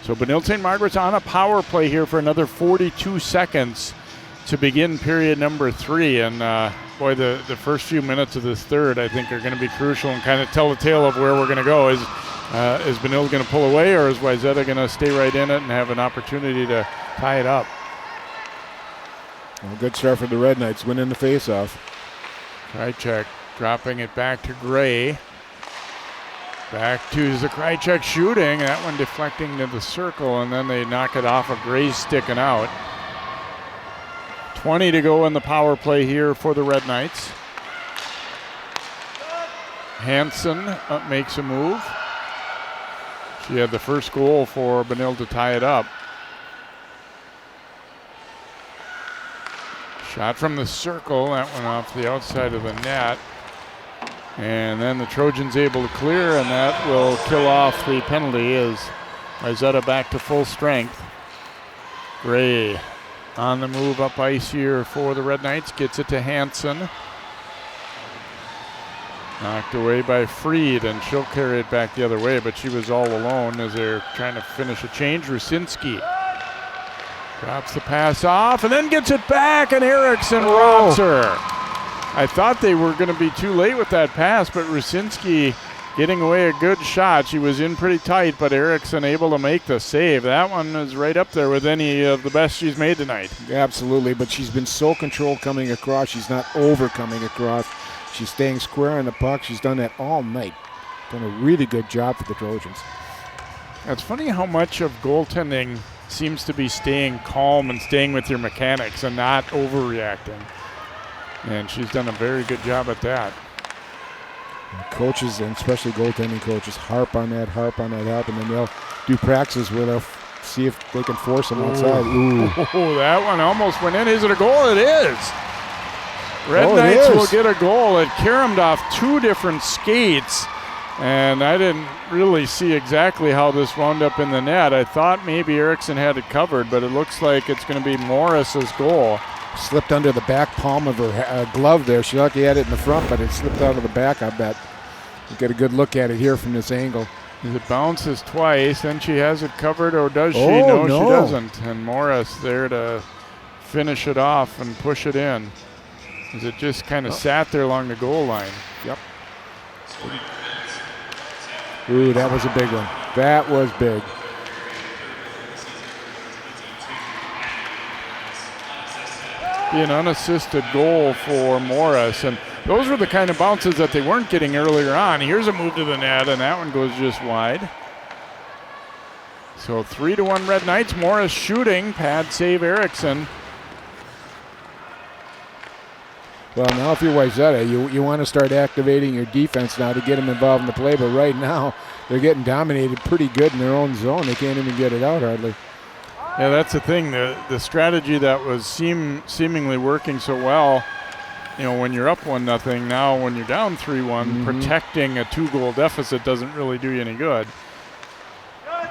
So Benilde-St. Margaret's on a power play here for another 42 seconds to begin period number 3. And boy, the first few minutes of this third I think are going to be crucial and kind of tell the tale of where we're going to go. Is Benilde going to pull away, or is Wayzata going to stay right in it and have an opportunity to tie it up? Well, good start for the Red Knights, winning the faceoff. Krajicek dropping it back to Gray. Back to Krajicek shooting. That one deflecting to the circle, and then they knock it off of Gray's sticking out. 20 to go in the power play here for the Red Knights. Hansen makes a move. She had the first goal for Benilde to tie it up. Shot from the circle, that went off the outside of the net. And then the Trojans able to clear, and that will kill off the penalty as Wayzata back to full strength. Gray on the move up ice here for the Red Knights, gets it to Hansen. Knocked away by Freed, and she'll carry it back the other way, but she was all alone as they're trying to finish a change. Rusinski drops the pass off and then gets it back, and Eriksson robs her. I thought they were going to be too late with that pass, but Rusinski getting away a good shot. She was in pretty tight, but Eriksson able to make the save. That one is right up there with any of the best she's made tonight. Absolutely, but she's been so controlled coming across. She's not over coming across. She's staying square on the puck. She's done that all night. Done a really good job for the Trojans. It's funny how much of goaltending seems to be staying calm and staying with your mechanics and not overreacting. And she's done a very good job at that. Coaches, and especially goaltending coaches, harp on that, and then they'll do practices where they'll see if they can force them outside. Ooh. Oh, that one almost went in. Is it a goal? It is. Red Knights will get a goal. It caromed off 2 different skates, and I didn't really see exactly how this wound up in the net. I thought maybe Erickson had it covered, but it looks like it's going to be Morris's goal. Slipped under the back palm of her glove there. She lucky had it in the front, but it slipped out of the back, I bet. We'll get a good look at it here from this angle. It bounces twice, then she has it covered, or does she? Oh, No, she doesn't. And Morris there to finish it off and push it in. As it just kind of sat there along the goal line. Yep. Ooh, that was a big one. That was big. Be an unassisted goal for Morris, and those were the kind of bounces that they weren't getting earlier on. Here's a move to the net, and that one goes just wide. So 3-1 Red Knights. Morris shooting, pad save Erickson. Well, now if you're Wayzata, you want to start activating your defense now to get them involved in the play, but right now they're getting dominated pretty good in their own zone. They can't even get it out hardly. Yeah, that's the thing. The strategy that was seemingly working so well, when you're up 1-0, now when you're down 3-1, protecting a 2-goal deficit doesn't really do you any good.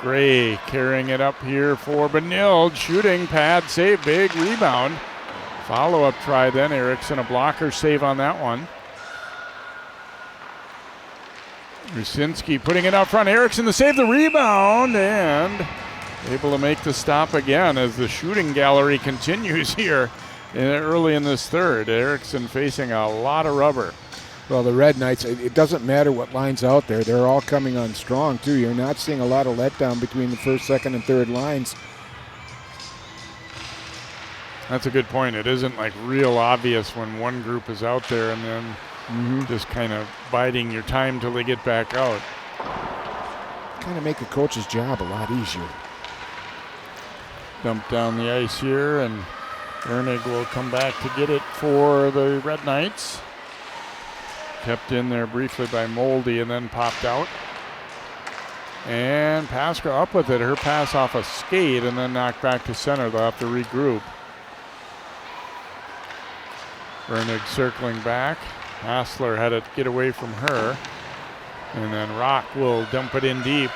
Gray carrying it up here for Benilde, shooting, pad, save, big rebound. Follow-up try then, Erickson, a blocker save on that one. Rusinski putting it out front, Erickson to save the rebound, and able to make the stop again as the shooting gallery continues here early in this third. Erickson facing a lot of rubber. Well, the Red Knights, it doesn't matter what line's out there. They're all coming on strong, too. You're not seeing a lot of letdown between the first, second, and third lines. That's a good point. It isn't like real obvious when one group is out there and then just kind of biding your time till they get back out. Kind of make a coach's job a lot easier. Dump down the ice here, and Ernig will come back to get it for the Red Knights. Kept in there briefly by Moldy and then popped out. And Paska up with it. Her pass off a skate and then knocked back to center. They'll have to regroup. Ernig circling back. Hassler had to get away from her. And then Rock will dump it in deep.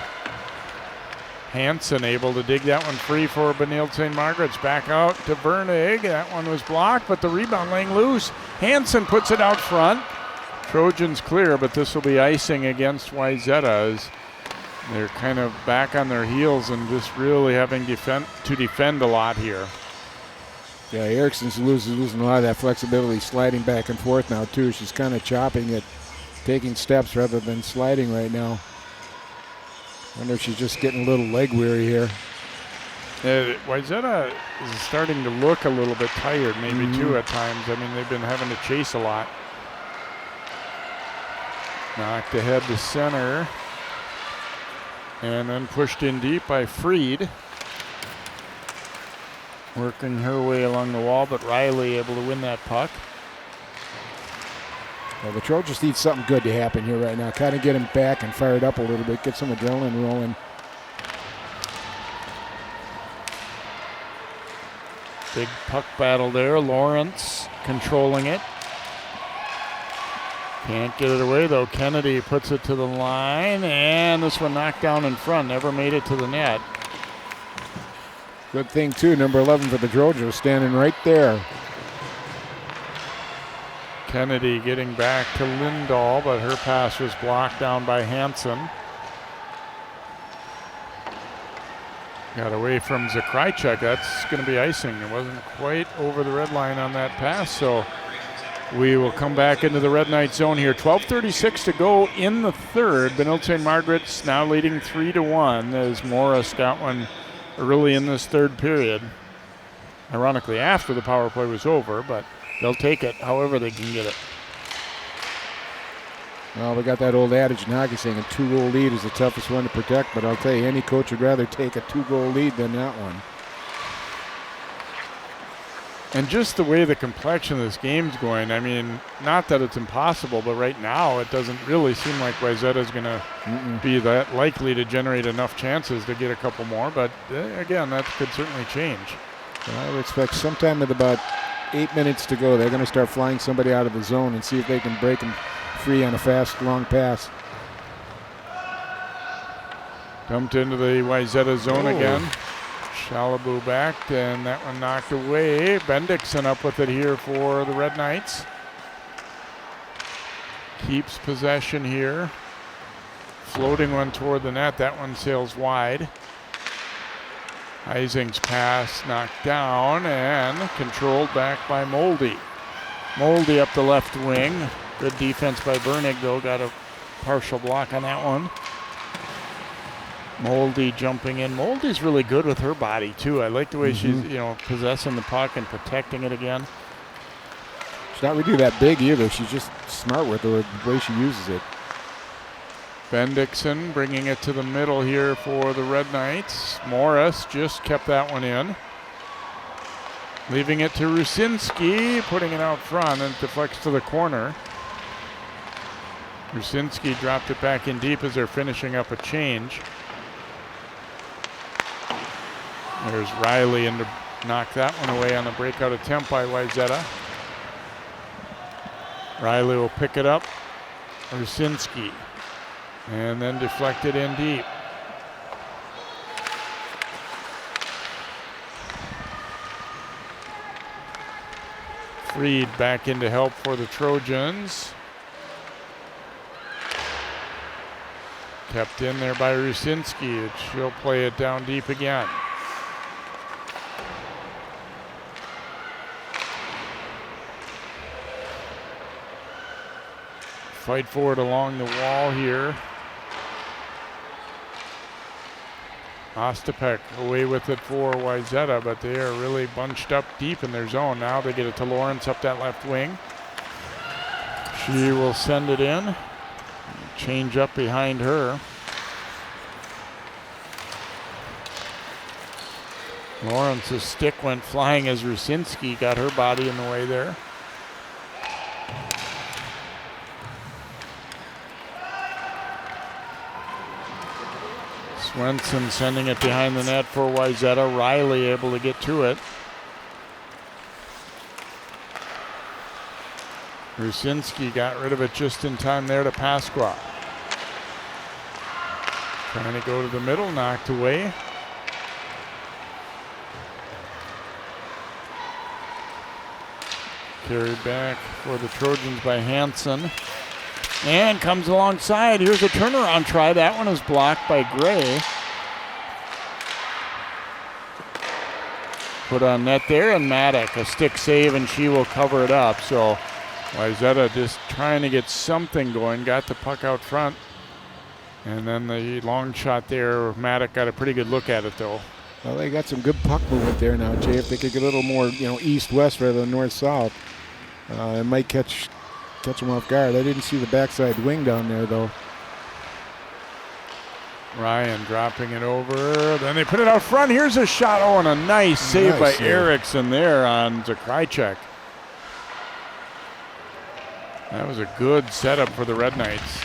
Hansen able to dig that one free for Benilde-St. Margaret's. Back out to Vernig. That one was blocked, but the rebound laying loose. Hansen puts it out front. Trojans clear, but this will be icing against Wayzata as they're kind of back on their heels and just really having to defend a lot here. Yeah, Erickson's losing a lot of that flexibility, sliding back and forth now, too. She's kind of chopping it, taking steps rather than sliding right now. Wonder if she's just getting a little leg weary here. Wayzata is starting to look a little bit tired, maybe too at times. I mean, they've been having to chase a lot. Knocked ahead to center. And then pushed in deep by Freed. Working her way along the wall, but Riley able to win that puck. Well, the Trojans need something good to happen here right now. Kind of get them back and fired up a little bit, get some adrenaline rolling. Big puck battle there. Lawrence controlling it. Can't get it away though. Kennedy puts it to the line, and this one knocked down in front. Never made it to the net. Good thing too, number 11 for the Trojans standing right there. Kennedy getting back to Lindahl, but her pass was blocked down by Hansen. Got away from Zakrychuk. That's going to be icing. It wasn't quite over the red line on that pass, so we will come back into the Red Knight zone here. 12:36 to go in the third. Benilde-St. Margaret's now leading 3-1 as Morris got one early in this third period. Ironically, after the power play was over, but they'll take it however they can get it. Well, we got that old adage in hockey saying a 2-goal lead is the toughest one to protect, but I'll tell you, any coach would rather take a 2-goal lead than that one. And just the way the complexion of this game's going, I mean, not that it's impossible, but right now it doesn't really seem like Wayzata is going to be that likely to generate enough chances to get a couple more. But again, that could certainly change. Well, I would expect sometime with about 8 minutes to go, they're going to start flying somebody out of the zone and see if they can break them free on a fast, long pass. Dumped into the Wayzata zone again. Shalabu back, and that one knocked away. Benilde-St up with it here for the Red Knights. Keeps possession here. Floating one toward the net. That one sails wide. Ising's pass knocked down and controlled back by Moldy. Moldy up the left wing. Good defense by Bernig, though. Got a partial block on that one. Moldy jumping in. Moldy's really good with her body too. I like the way she's, possessing the puck and protecting it again. She's not really that big either. She's just smart with the way she uses it. Benilde-St bringing it to the middle here for the Red Knights. Morris just kept that one in. Leaving it to Rusinski, putting it out front, and it deflects to the corner. Rusinski dropped it back in deep as they're finishing up a change. There's Riley in to knock that one away on the breakout attempt by Wayzata. Riley will pick it up. Rusinski. And then deflected in deep. Freed back into help for the Trojans. Kept in there by Rusinski. She'll play it down deep again. Fight for it along the wall here. Ostapek away with it for Wayzata, but they are really bunched up deep in their zone. Now they get it to Lawrence up that left wing. She will send it in. Change up behind her. Lawrence's stick went flying as Rusinski got her body in the way there. Swenson sending it behind the net for Wayzata. Riley able to get to it. Rusinski got rid of it just in time there to Pasqua. Trying to go to the middle, knocked away. Carried back for the Trojans by Hansen. And comes alongside. Here's a turnaround try. That one is blocked by Gray. Put on net there, and Maddock, a stick save, and she will cover it up. So Wayzata just trying to get something going. Got the puck out front. And then the long shot there. Maddock got a pretty good look at it, though. Well, they got some good puck movement there now, Jay. If they could get a little more, east-west rather than north-south, it might catch them off guard. I didn't see the backside wing down there, though. Ryan dropping it over. Then they put it out front. Here's a shot. Oh, and a nice save by Eriksson there on Zakrajcek. That was a good setup for the Red Knights.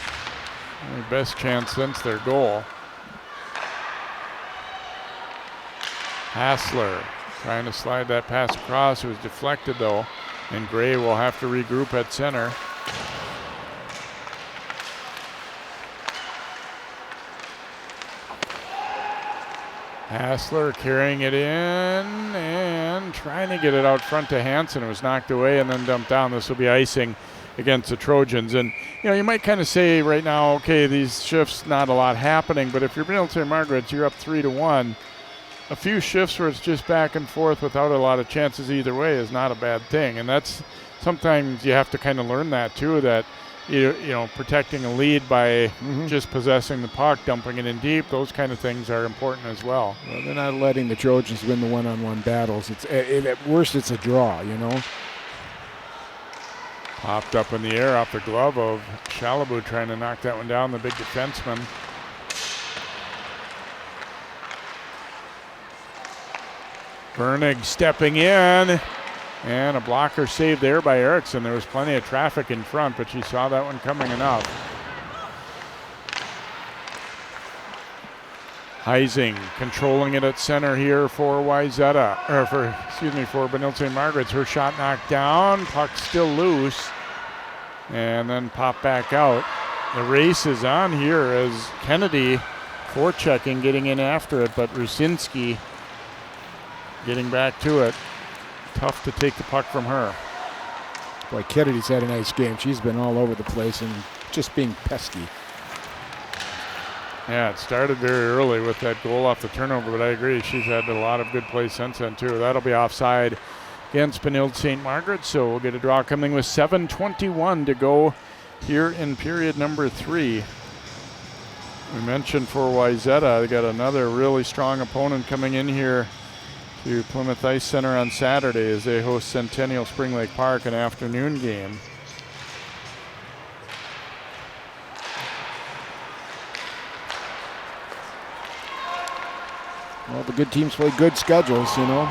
Their best chance since their goal. Hassler trying to slide that pass across. It was deflected, though, and Gray will have to regroup at center. Hassler carrying it in and trying to get it out front to Hansen. It was knocked away and then dumped down. This will be icing against the Trojans. And, you might kind of say right now, okay, these shifts, not a lot happening, but if you're Benilde-St. Margaret, you're up 3-1. A few shifts where it's just back and forth without a lot of chances either way is not a bad thing. And that's sometimes you have to kind of learn that too, that protecting a lead by just possessing the puck, dumping it in deep, those kind of things are important as well. Well, they're not letting the Trojans win the one-on-one battles. At worst, it's a draw, Popped up in the air off the glove of Shalabu, trying to knock that one down, the big defenseman. Bernig stepping in. And a blocker save there by Erickson. There was plenty of traffic in front, but she saw that one coming enough. Heising controlling it at center here for Wayzata, or for Benilde-St. Margaret's. Her shot knocked down, puck still loose, and then popped back out. The race is on here as Kennedy forechecking, getting in after it, but Rusinski getting back to it. Tough to take the puck from her. Boy, Kennedy's had a nice game. She's been all over the place and just being pesky. Yeah, it started very early with that goal off the turnover, but I agree. She's had a lot of good plays since then, too. That'll be offside against Benilde-St. Margaret, so we'll get a draw coming with 7:21 to go here in period number 3. We mentioned for Wayzata, they got another really strong opponent coming in here to Plymouth Ice Center on Saturday as they host Centennial Spring Lake Park, an afternoon game. Well, the good teams play good schedules, you know.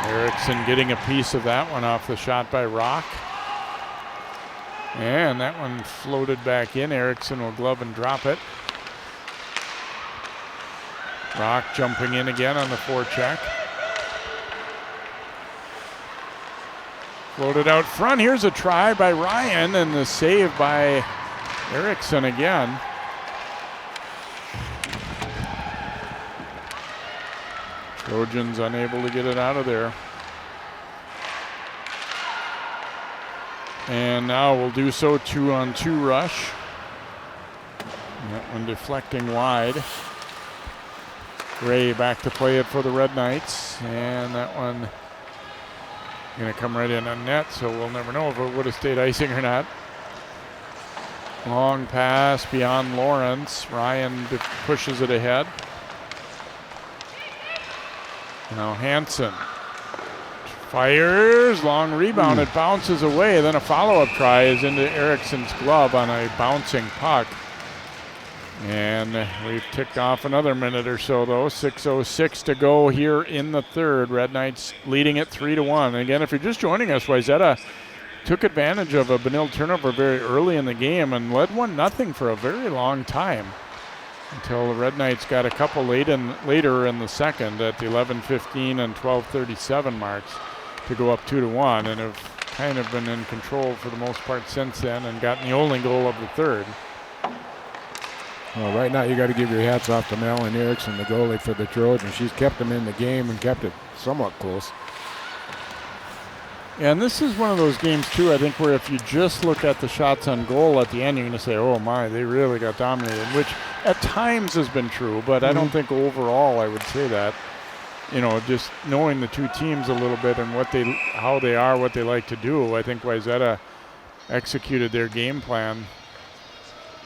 Erickson getting a piece of that one off the shot by Rock. And that one floated back in. Erickson will glove and drop it. Rock jumping in again on the forecheck. Floated out front. Here's a try by Ryan and the save by Erickson again. Trojans unable to get it out of there. And now we'll do so 2-on-2 rush. That one deflecting wide. Gray back to play it for the Red Knights. And that one going to come right in on net, so we'll never know if it would have stayed icing or not. Long pass beyond Lawrence. Ryan pushes it ahead. Now Hansen fires, long rebound, it bounces away. Then a follow-up try is into Erickson's glove on a bouncing puck. And we've ticked off another minute or so though. 6:06 to go here in the third. Red Knights leading it 3-1. Again, if you're just joining us, Wayzata took advantage of a Benilde turnover very early in the game and led 1-0 for a very long time, until the Red Knights got a couple later in the second at the 11:15 and 12:37 marks to go up 2-1, and have kind of been in control for the most part since then and gotten the only goal of the third. Well, right now you got to give your hats off to Malin Erickson, the goalie for the Trojans. She's kept them in the game and kept it somewhat close. And this is one of those games too, I think, where if you just look at the shots on goal at the end, you're going to say, oh my, they really got dominated, which at times has been true, but I don't think overall I would say that. You know, just knowing the two teams a little bit and how they are, what they like to do, I think Wayzata executed their game plan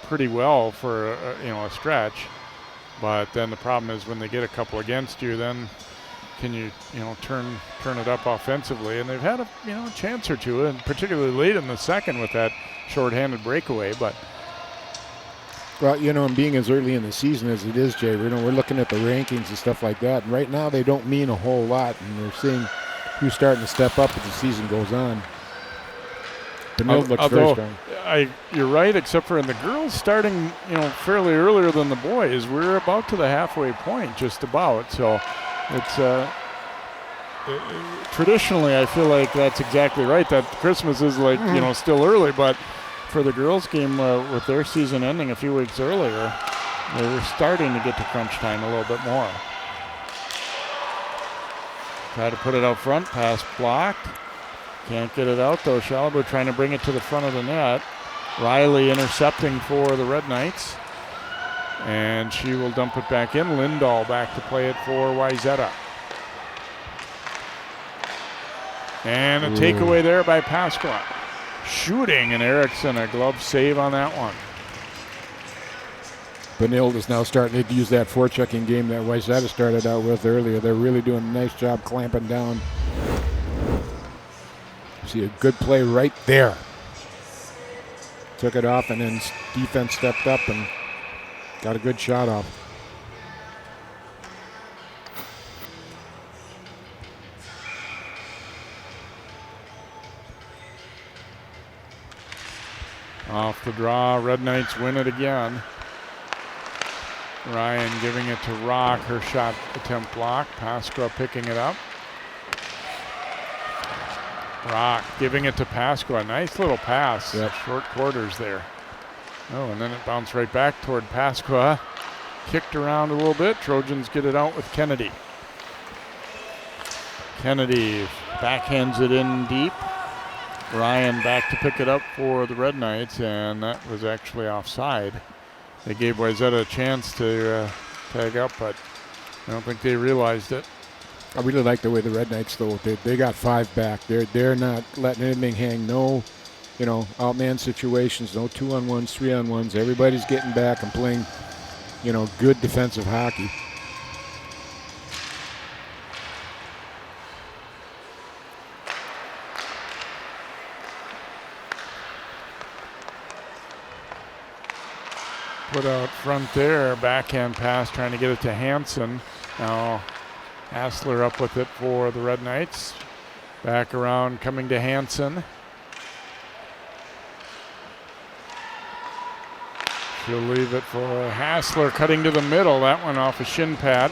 pretty well for a stretch. But then the problem is when they get a couple against you, then can you turn it up offensively? And they've had a chance or two, and particularly late in the second with that shorthanded breakaway. But well, and being as early in the season as it is, Jay, we're looking at the rankings and stuff like that. And right now they don't mean a whole lot, and we're seeing who's starting to step up as the season goes on. Benilde looks very strong. You're right, except for in the girls starting fairly earlier than the boys. We're about to the halfway point, just about. So it's traditionally, I feel like that's exactly right. That Christmas is like still early, but for the girls' game with their season ending a few weeks earlier, they were starting to get to crunch time a little bit more. Try to put it out front, pass blocked. Can't get it out though. Shalabu trying to bring it to the front of the net. Riley intercepting for the Red Knights. And she will dump it back in. Lindahl back to play it for Wayzata. And a takeaway there by Pasqua. Shooting, and Erickson a glove save on that one. Benilde is now starting to use that forechecking game that Wayzata started out with earlier. They're really doing a nice job clamping down. See a good play right there. Took it off, and then defense stepped up and got a good shot off. Off the draw, Red Knights win it again. Ryan giving it to Rock, her shot attempt blocked. Pasqua picking it up. Rock giving it to Pasqua. Nice little pass. Yep. Short quarters there. Oh, and then it bounced right back toward Pasqua. Kicked around a little bit. Trojans get it out with Kennedy. Kennedy backhands it in deep. Ryan back to pick it up for the Red Knights, and that was actually offside. They gave Wayzata a chance to tag up, but I don't think they realized it. I really like the way the Red Knights, though, they got 5 back. They're not letting anything hang. No, outman situations. No 2-on-1s, 3-on-1s. Everybody's getting back and playing, good defensive hockey. Put out front there, backhand pass, trying to get it to Hansen. Now Hassler up with it for the Red Knights. Back around, coming to Hansen. She'll leave it for Hassler, cutting to the middle. That one off a shin pad.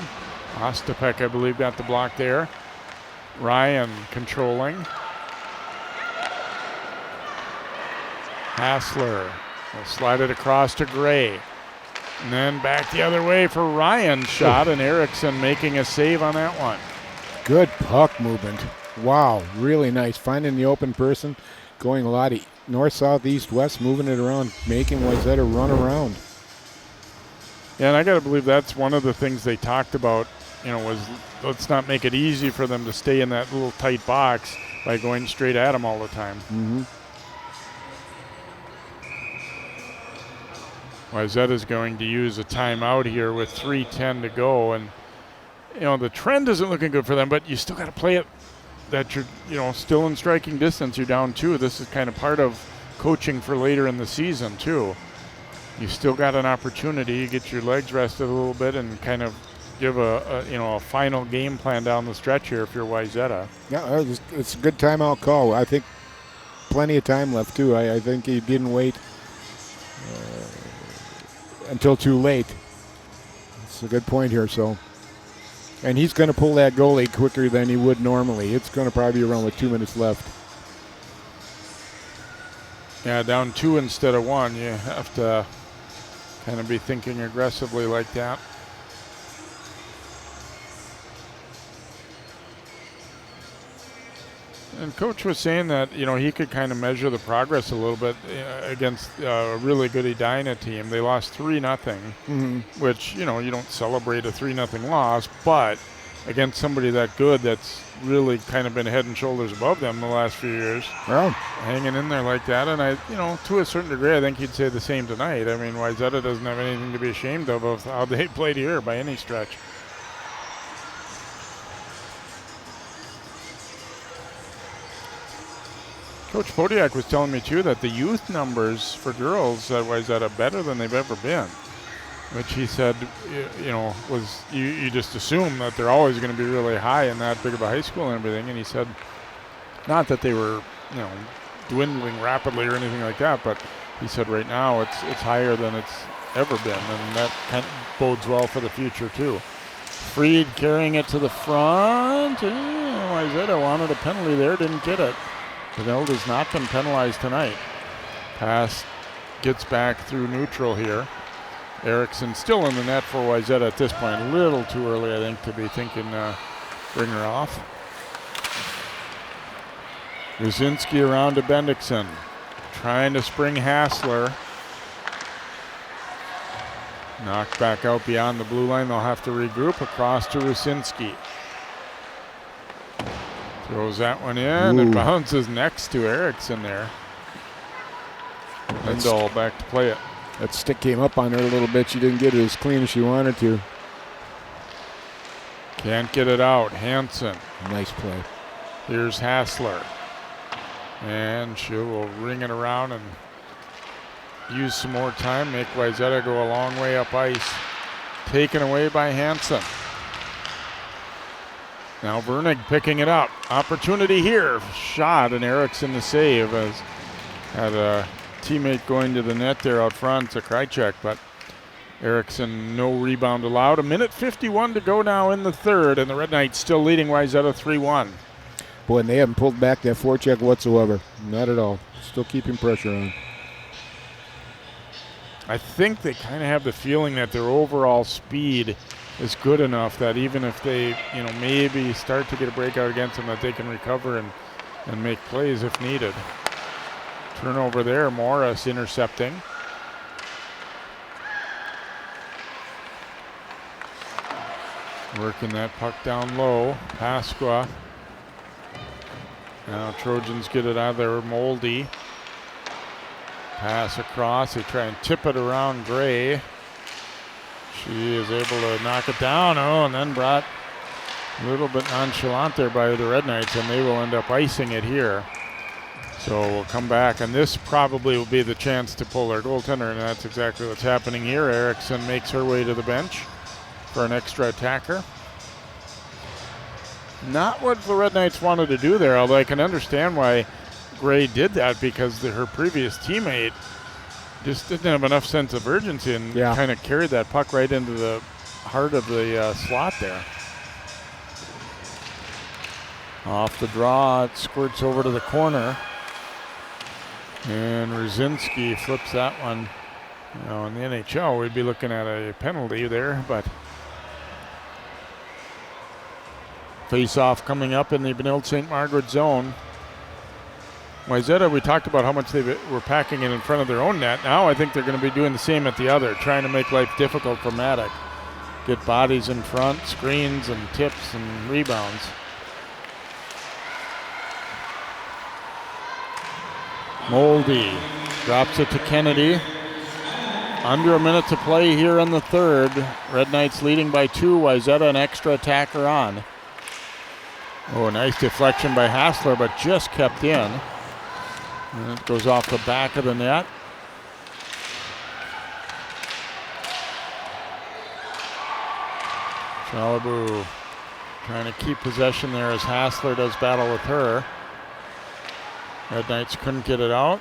Ostapek, I believe, got the block there. Ryan controlling. Hassler will slide it across to Gray. And then back the other way for Ryan's shot, and Erickson making a save on that one. Good puck movement. Wow, really nice. Finding the open person, going a lot of north, south, east, west, moving it around, making Wayzata run around. Yeah, and I got to believe that's one of the things they talked about, was let's not make it easy for them to stay in that little tight box by going straight at them all the time. Mm-hmm. Wayzata's going to use a timeout here with 3:10 to go, and the trend isn't looking good for them, but you still got to play it that you're still in striking distance. You're down 2. This is kind of part of coaching for later in the season too. You still got an opportunity to get your legs rested a little bit and kind of give a final game plan down the stretch here if you're Wayzata. Yeah, it's a good timeout call. I think plenty of time left too. I think he didn't wait until too late. It's a good point here. So, and he's going to pull that goalie quicker than he would normally. It's going to probably be around with 2 minutes left. Yeah, down 2 instead of 1. You have to kind of be thinking aggressively like that. And Coach was saying that, he could kind of measure the progress a little bit against a really good Edina team. They lost 3-0, which, you don't celebrate a 3-0 loss, but against somebody that good that's really kind of been head and shoulders above them the last few years. Well, hanging in there like that. And to a certain degree, I think you'd say the same tonight. I mean, Wayzata doesn't have anything to be ashamed of how they played here by any stretch. Coach Podiak was telling me, too, that the youth numbers for girls at Wayzata are better than they've ever been, which he said, was you just assume that they're always going to be really high in that big of a high school and everything. And he said, not that they were, dwindling rapidly or anything like that, but he said right now it's higher than it's ever been, and that kind of bodes well for the future, too. Freed carrying it to the front. Wayzata wanted a penalty there, didn't get it. Benilde has not been penalized tonight. Pass gets back through neutral here. Erickson still in the net for Wayzata at this point. A little too early, I think, to be thinking bring her off. Rusinski around to Bendixson. Trying to spring Hassler. Knocked back out beyond the blue line. They'll have to regroup across to Rusinski. Throws that one in and bounces next to Erickson there. Lindahl back to play it. That stick came up on her a little bit. She didn't get it as clean as she wanted to. Can't get it out. Hansen. Nice play. Here's Hassler. And she will ring it around and use some more time. Make Wayzata go a long way up ice. Taken away by Hansen. Now Vernig picking it up. Opportunity here. Shot, and Erickson the save. Has had a teammate going to the net there out front to Krychek, but Erickson, no rebound allowed. 1:51 to go now in the third, and the Red Knights still leading Wayzata 3-1. Boy, and they haven't pulled back that forecheck whatsoever. Not at all. Still keeping pressure on. I think they kind of have the feeling that their overall speed is good enough that even if they, maybe start to get a breakout against them, that they can recover and make plays if needed. Turnover there, Morris intercepting. Working that puck down low. Pasqua. Now Trojans get it out of there. Moldy. Pass across. They try and tip it around Gray. She is able to knock it down. Oh, and then brought a little bit nonchalant there by the Red Knights, and they will end up icing it here. So we'll come back, and this probably will be the chance to pull their goaltender, and that's exactly what's happening here. Erickson makes her way to the bench for an extra attacker. Not what the Red Knights wanted to do there, although I can understand why Gray did that, because her previous teammate just didn't have enough sense of urgency and kind of carried that puck right into the heart of the slot there. Off the draw, it squirts over to the corner. And Ruzynski flips that one. In the NHL, we'd be looking at a penalty there, but face-off coming up in the Benilde-St. Margaret zone. Wayzata, we talked about how much they were packing it in front of their own net. Now I think they're going to be doing the same at the other, trying to make life difficult for Maddock. Get bodies in front, screens and tips and rebounds. Moldy drops it to Kennedy. Under a minute to play here in the third. Red Knights leading by 2. Wayzata an extra attacker on. Oh, nice deflection by Hassler, but just kept in. And it goes off the back of the net. Chalabou trying to keep possession there as Hassler does battle with her. Red Knights couldn't get it out.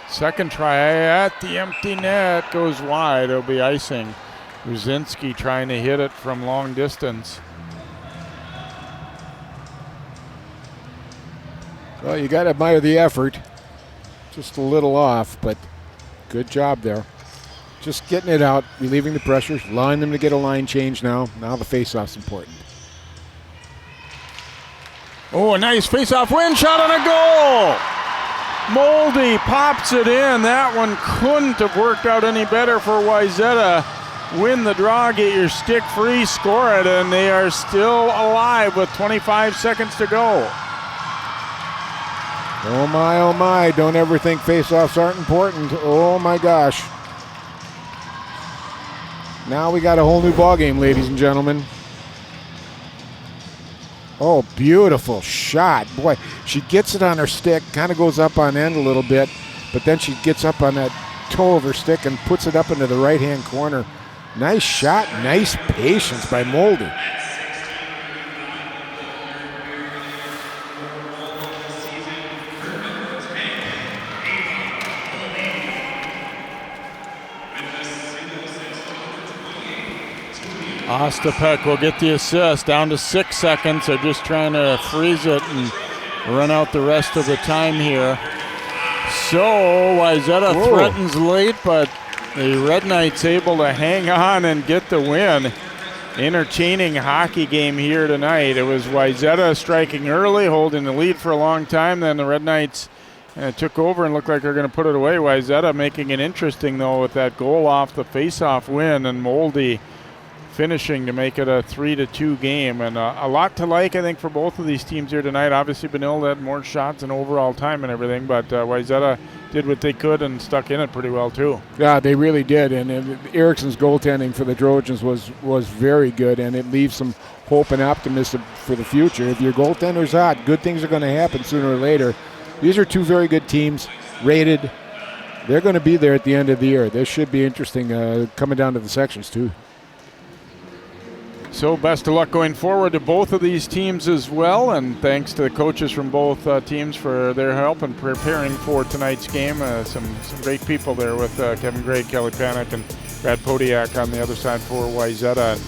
Second try at the empty net, goes wide. It'll be icing. Ruzynski trying to hit it from long distance. Well, you got to admire the effort. Just a little off, but good job there. Just getting it out, relieving the pressure, allowing them to get a line change now. Now the face-off's important. Oh, a nice face-off win shot on a goal. Moldy pops it in. That one couldn't have worked out any better for Wayzata. Win the draw, get your stick free, score it, and they are still alive with 25 seconds to go. Oh my, don't ever think face-offs aren't important. Oh my gosh. Now we got a whole new ballgame, ladies and gentlemen. Oh, beautiful shot. Boy, she gets it on her stick, kind of goes up on end a little bit, but then she gets up on that toe of her stick and puts it up into the right-hand corner. Nice shot, nice patience by Moldy. Ostapek will get the assist, down to 6 seconds. They're just trying to freeze it and run out the rest of the time here. So Wayzata threatens late, but the Red Knights able to hang on and get the win. Entertaining hockey game here tonight. It was Wayzata striking early, holding the lead for a long time. Then the Red Knights took over and looked like they're going to put it away. Wayzata making it interesting, though, with that goal off the face-off win, and Moldy finishing to make it a 3-2 game, and a lot to like, I think, for both of these teams here tonight. Obviously, Benilde had more shots and overall time and everything, but Wayzata did what they could and stuck in it pretty well too. Yeah, they really did, and Erickson's goaltending for the Trojans was very good, and it leaves some hope and optimism for the future. If your goaltender's hot, good things are going to happen sooner or later. These are two very good teams, rated. They're going to be there at the end of the year. This should be interesting coming down to the sections too. So best of luck going forward to both of these teams as well, and thanks to the coaches from both teams for their help in preparing for tonight's game. Some great people there with Kevin Gray, Kelly Panik, and Brad Podiak on the other side for Wayzata.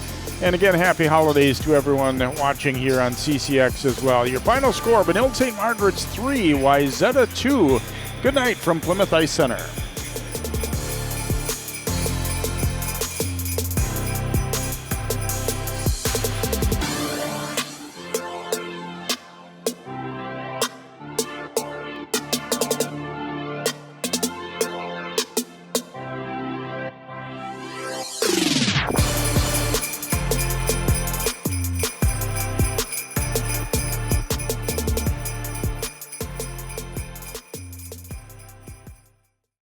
And again, happy holidays to everyone watching here on CCX as well. Your final score, Benilde-St. Margaret's 3, Wayzata 2. Good night from Plymouth Ice Center.